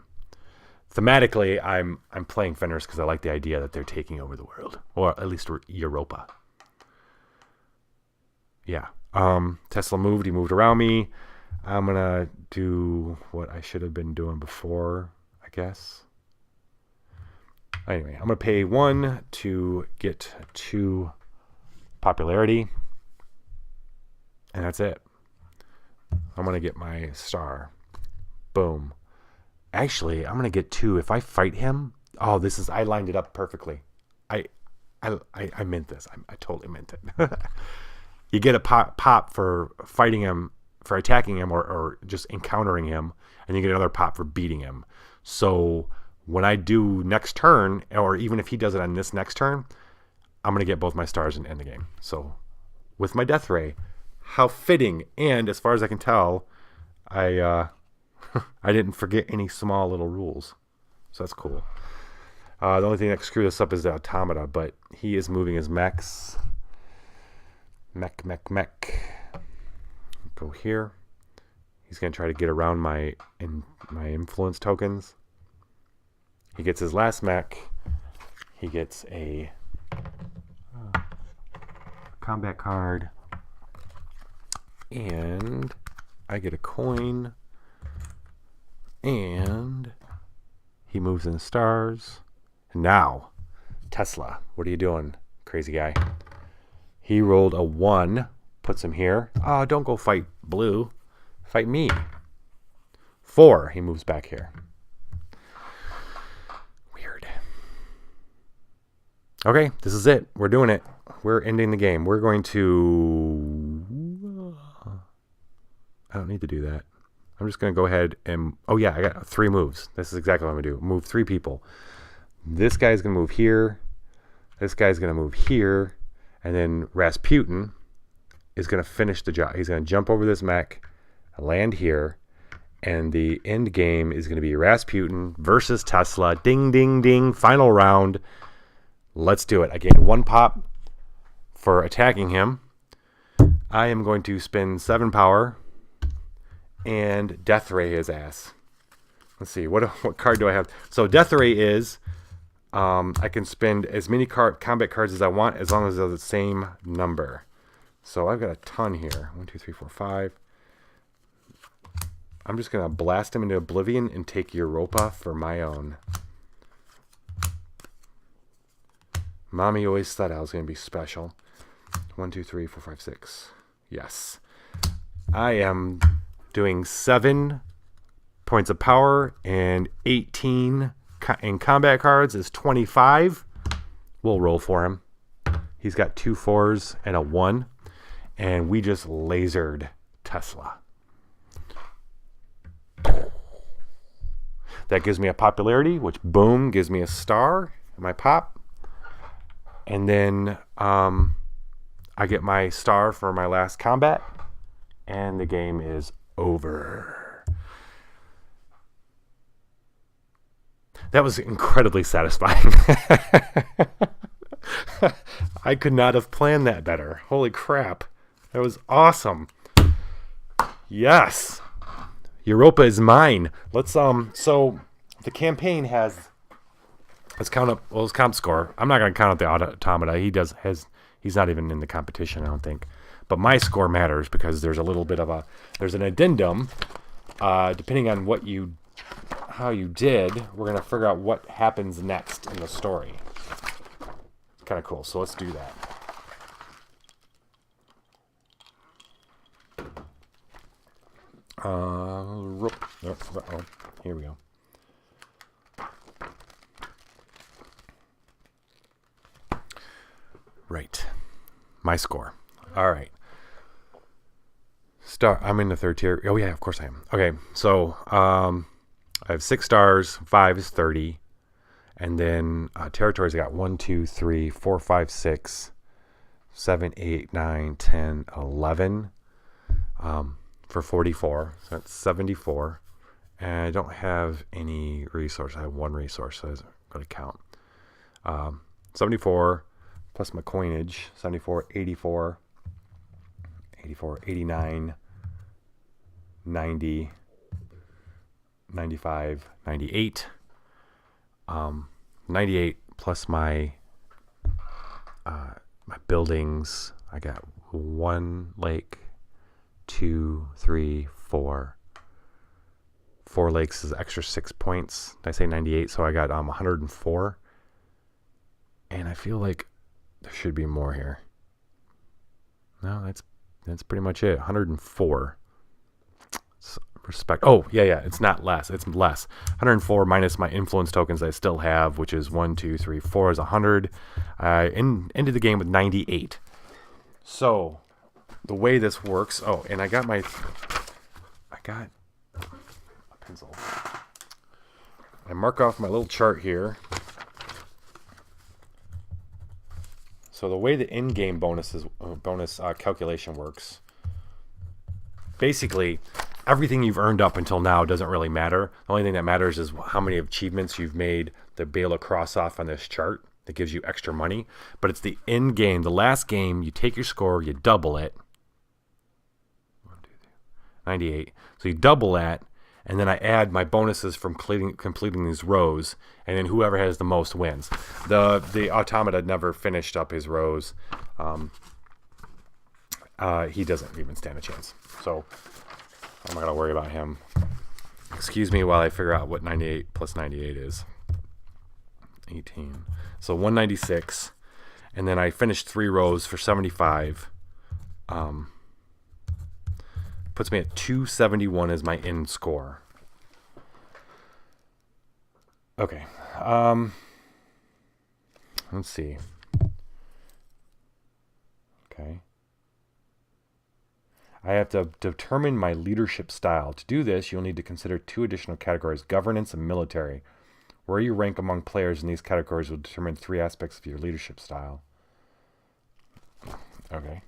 Thematically, I'm playing Fenris because I like the idea that they're taking over the world, or at least Europa. Yeah. Tesla moved. He moved around me. I'm gonna do what I should have been doing before, I guess. Anyway, I'm gonna pay 1 to get 2 popularity, and that's it. I'm going to get my star. Boom. Actually, I'm going to get 2. If I fight him, I lined it up perfectly. I meant this. I totally meant it. You get a pop for fighting him, for attacking him, or just encountering him, and you get another pop for beating him. So when I do next turn, or even if he does it on this next turn, I'm going to get both my stars and end the game. So with my Deathray, how fitting. And as far as I can tell, I didn't forget any small little rules. So that's cool. The only thing that could screw this up is the automata, but he is moving his mechs. Mech. Go here. He's going to try to get around my influence tokens. He gets his last mech. He gets a combat card. And I get a coin. And he moves in stars. And now, Tesla, what are you doing, crazy guy? He rolled a 1, puts him here. Oh, don't go fight blue. Fight me. 4, he moves back here. Weird. Okay, this is it. We're doing it. We're ending the game. We're going to... I don't need to do that. I'm just going to go ahead and... Oh, yeah, I got 3 moves. This is exactly what I'm going to do. Move 3 people. This guy's going to move here. This guy's going to move here. And then Rasputin is going to finish the job. He's going to jump over this mech, land here, and the end game is going to be Rasputin versus Tesla. Ding, ding, ding. Final round. Let's do it. I gain 1 pop for attacking him. I am going to spend 7 power and Deathray his ass. Let's see. What card do I have? So Deathray is... I can spend as many combat cards as I want as long as they're the same number. So I've got a ton here. 1, 2, 3, 4, 5. I'm just going to blast him into oblivion and take Europa for my own. Mommy always thought I was going to be special. 1, 2, 3, 4, 5, 6. Yes. I am doing 7 points of power and 18 in combat cards is 25. We'll roll for him. He's got 2 4s and a 1. And we just lasered Tesla. That gives me a popularity, which boom, gives me a star in my pop. And then I get my star for my last combat. And the game is over. That was incredibly satisfying. I could not have planned that better. Holy crap. That was awesome. Yes. Europa is mine. Let's so the campaign has let's count up his comp score. I'm not gonna count out the automata. He's not even in the competition, I don't think. But my score matters because there's a little bit of there's an addendum. Depending on how you did, we're gonna figure out what happens next in the story. It's kind of cool. So let's do that. Here we go. Right. My score. All right. I'm in the 3rd tier. Oh yeah, of course I am. Okay, so I have 6 stars. 5 is 30, and then territories. I got 1, 2, 3, 4, 5, 6, 7, 8, 9, 10, 11. For 44, so that's 74. And I don't have any resource. I have 1 resource, so it's going to count. 74 plus my coinage. 74, 84, 84, 89, 90, 95, 98. 98 plus my my buildings. I got 1 lake. 2, 3, 4. 4 lakes is extra 6 points. Did I say 98? So I got 104. And I feel like there should be more here. No, that's pretty much it. 104. Respect. Oh, yeah. It's not less. It's less. 104 minus my influence tokens I still have, which is 1, 2, 3, 4 is 100. I ended the game with 98. So the way this works, and I got a pencil. I mark off my little chart here. So the way the in-game bonus calculation works, basically everything you've earned up until now doesn't really matter. The only thing that matters is how many achievements you've made to be able to cross off on this chart that gives you extra money. But it's the in-game, the last game, you take your score, you double it. 98. So you double that, and then I add my bonuses from completing these rows, and then whoever has the most wins. The automata never finished up his rows. he doesn't even stand a chance. So I'm not going to worry about him. Excuse me while I figure out what 98 plus 98 is. 18. So 196. And then I finished 3 rows for 75. Puts me at 271 as my end score. Okay. Let's see. Okay. I have to determine my leadership style. To do this, you'll need to consider 2 additional categories, governance and military. Where you rank among players in these categories will determine 3 aspects of your leadership style. Okay.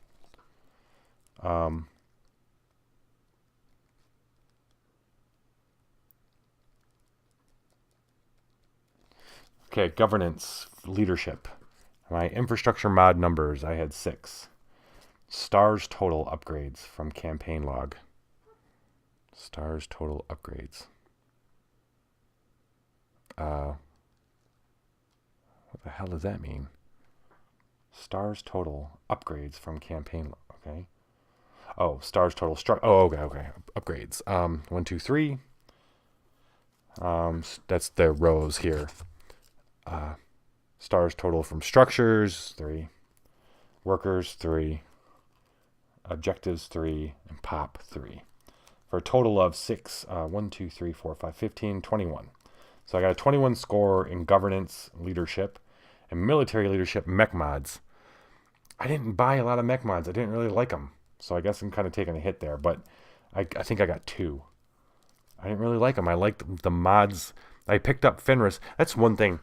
Okay, governance, leadership. My infrastructure mod numbers, I had 6. Stars total upgrades from campaign log. Stars total upgrades. What the hell does that mean? Stars total upgrades from campaign log. Okay. Oh, stars total okay. Upgrades. 1, 2, 3. That's the rows here. Stars total from structures, 3. Workers, 3. Objectives, 3. And pop, 3. For a total of 6. 1, 2, 3, 4, 5, 15, 21. So I got a 21 score in governance, leadership, and military leadership mech mods. I didn't buy a lot of mech mods. I didn't really like them. So I guess I'm kind of taking a hit there. But I think I got 2. I didn't really like them. I liked the mods. I picked up Fenris. That's one thing.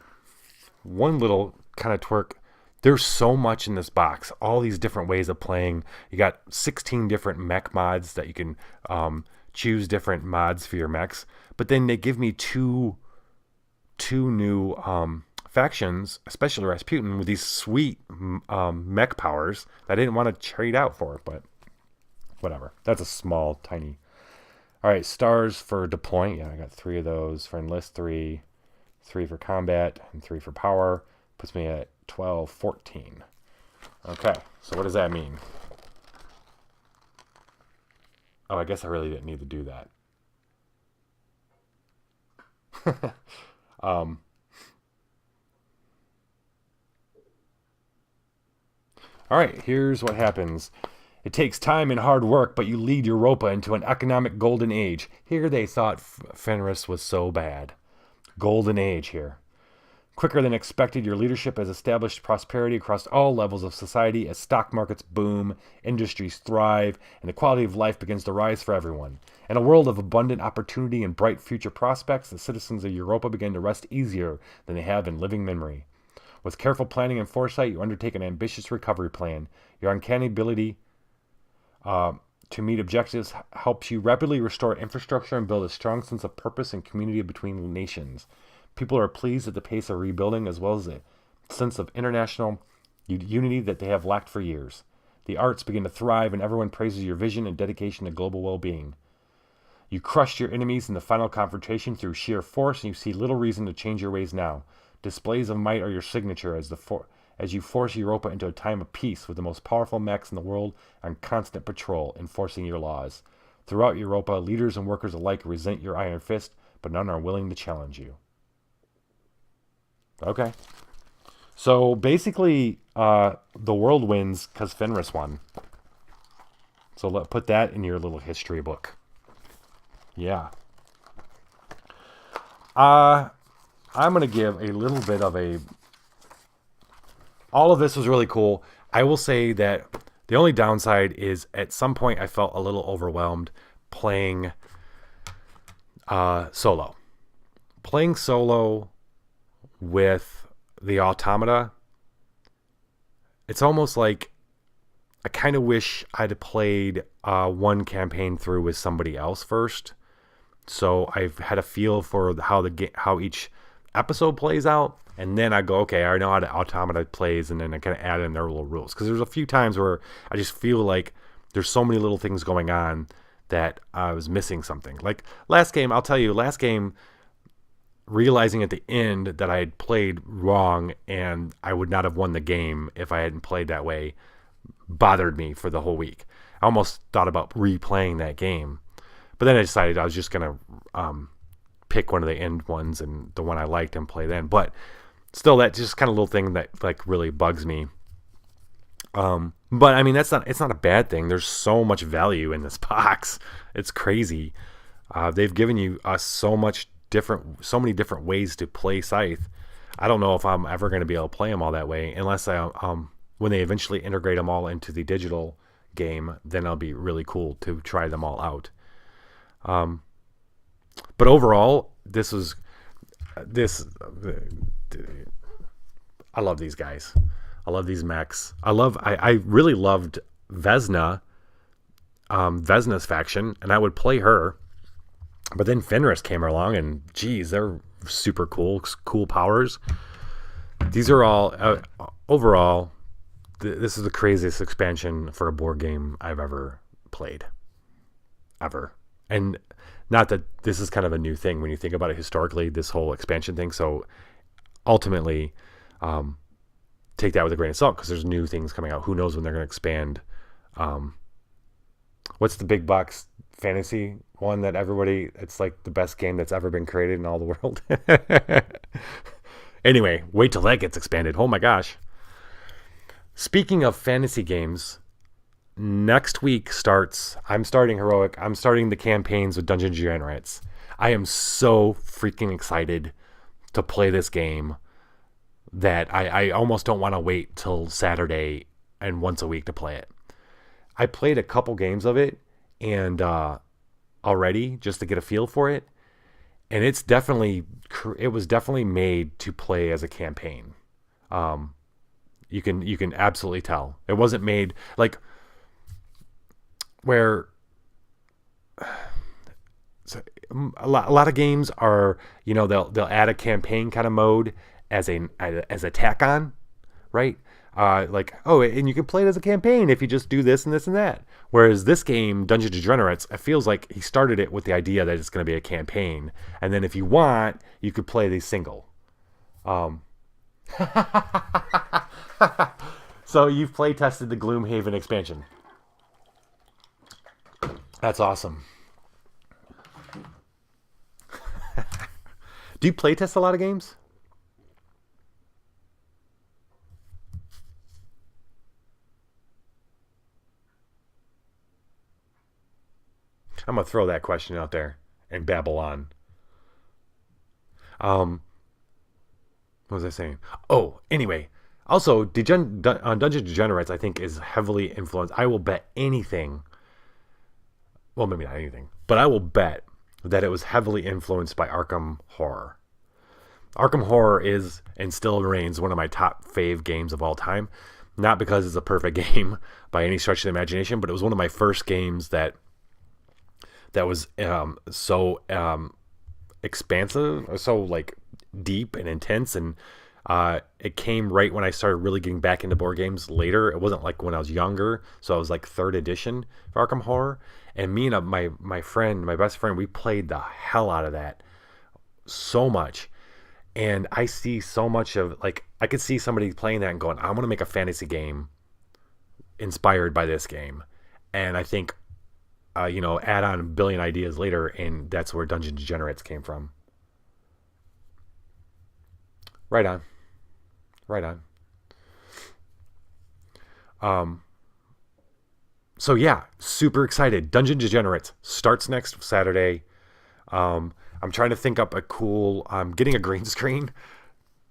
One little kind of twerk. There's so much in this box. All these different ways of playing. You got 16 different mech mods that you can choose different mods for your mechs. But then they give me two new factions, especially Rasputin, with these sweet mech powers that I didn't want to trade out for. But whatever. That's a small, tiny. All right, stars for deploying. Yeah, I got 3 of those. For enlist, 3. 3 for combat, and 3 for power. Puts me at 12, 14. Okay, so what does that mean? Oh, I guess I really didn't need to do that. All right, here's what happens. It takes time and hard work, but you lead Europa into an economic golden age. Here they thought Fenris was so bad. Golden age here. Quicker than expected, your leadership has established prosperity across all levels of society as stock markets boom, industries thrive, and the quality of life begins to rise for everyone. In a world of abundant opportunity and bright future prospects, the citizens of Europa begin to rest easier than they have in living memory. With careful planning and foresight, you undertake an ambitious recovery plan. Your uncanny ability to meet objectives helps you rapidly restore infrastructure and build a strong sense of purpose and community between nations. People are pleased at the pace of rebuilding as well as a sense of international unity that they have lacked for years. The arts begin to thrive and everyone praises your vision and dedication to global well-being. You crushed your enemies in the final confrontation through sheer force and you see little reason to change your ways now. Displays of might are your signature as you force Europa into a time of peace with the most powerful mechs in the world on constant patrol, enforcing your laws. Throughout Europa, leaders and workers alike resent your iron fist, but none are willing to challenge you. Okay. So basically, the world wins because Fenris won. So put that in your little history book. Yeah. I'm going to give a little bit of a... All of this was really cool. I will say that the only downside is at some point I felt a little overwhelmed playing solo. Playing solo with the automata, it's almost like I kind of wish I'd played one campaign through with somebody else first. So I've had a feel for how each episode plays out. And then I go, okay, I know how the automata plays, and then I kind of add in their little rules. Because there's a few times where I just feel like there's so many little things going on that I was missing something. Like last game, I'll tell you, realizing at the end that I had played wrong and I would not have won the game if I hadn't played that way, bothered me for the whole week. I almost thought about replaying that game, but then I decided I was just gonna pick one of the end ones and the one I liked and play then. But still, that's just kind of little thing that like really bugs me. But I mean, it's not a bad thing. There's so much value in this box. It's crazy. They've given you so many different ways to play Scythe. I don't know if I'm ever going to be able to play them all that way, unless when they eventually integrate them all into the digital game, then it'll be really cool to try them all out. But overall, I love these guys. I love these mechs. I really loved Vesna's faction, and I would play her. But then Fenris came along, and geez, they're super cool powers. These are all overall. This is the craziest expansion for a board game I've ever played, ever. And not that this is kind of a new thing when you think about it historically, this whole expansion thing. So ultimately, take that with a grain of salt, because there's new things coming out. Who knows when they're going to expand? What's the big box fantasy one that everybody, it's like the best game that's ever been created in all the world? Anyway, wait till that gets expanded. Oh my gosh. Speaking of fantasy games, next week I'm starting Heroic. I'm starting the campaigns with Dungeons & Dragons. I am so freaking excited to play this game that I almost don't want to wait till Saturday and once a week to play it. I played a couple games of it and already just to get a feel for it, and it was definitely made to play as a campaign. You can absolutely tell it wasn't made like where. So a lot of games are, they'll add a campaign kind of mode as a tack on, right? And you can play it as a campaign if you just do this and this and that. Whereas this game, Dungeons & Dragons, it feels like he started it with the idea that it's going to be a campaign, and then if you want, you could play these single. So you've play tested the Gloomhaven expansion. That's awesome. Do you play test a lot of games? I'm going to throw that question out there and babble on. What was I saying? Oh, anyway. Also, Dungeons & Dragons, I think, is heavily influenced. I will bet anything. Well, maybe not anything. But I will bet that it was heavily influenced by Arkham Horror. Arkham Horror is, and still remains, one of my top fave games of all time. Not because it's a perfect game by any stretch of the imagination, but it was one of my first games that was so expansive, so like deep and intense, and it came right when I started really getting back into board games later. It wasn't like when I was younger, so I was like 3rd edition for Arkham Horror, and me and my best friend, we played the hell out of that so much. And I see so much of, like, I could see somebody playing that and going, I want to make a fantasy game inspired by this game. And I think add on a billion ideas later, and that's where Dungeons & Dragons came from. Right on. So yeah, super excited. Dungeons & Dragons starts next Saturday. I'm trying to think up a cool. I'm getting a green screen,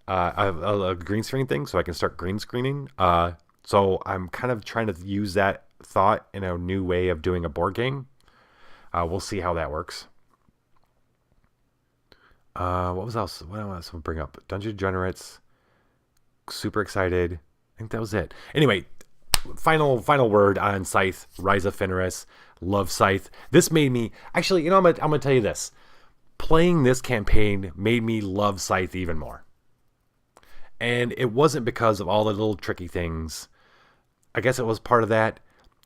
a green screen thing, so I can start green screening. So I'm kind of trying to use that thought in a new way of doing a board game. We'll see how that works. What else we'll bring up? Dungeons & Dragons. Super excited. I think that was it. Anyway, final word on Scythe. Rise of Fenris. Love Scythe. This made me actually. I'm gonna tell you this. Playing this campaign made me love Scythe even more. And it wasn't because of all the little tricky things. I guess it was part of that.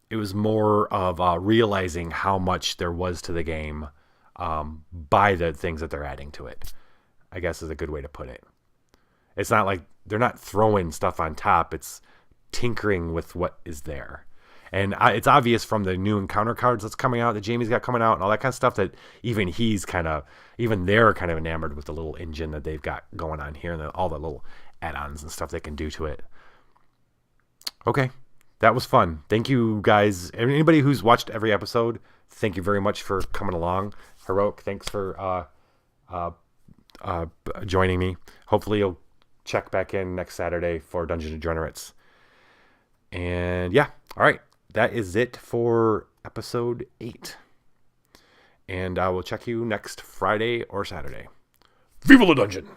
It was more of realizing how much there was to the game by the things that they're adding to it, I guess is a good way to put it. It's not like they're not throwing stuff on top. It's tinkering with what is there. And it's obvious from the new encounter cards that's coming out, that Jamie's got coming out, and all that kind of stuff, that even they're kind of enamored with the little engine that they've got going on here, and all the little add-ons and stuff they can do to it. Okay, that was fun. Thank you guys. Anybody who's watched every episode, thank you very much for coming along. Heroic, thanks for joining me. Hopefully you'll check back in next Saturday for Dungeon Degenerates. And yeah, all right. That is it for episode 8. And I will check you next Friday or Saturday. Viva la Dungeon!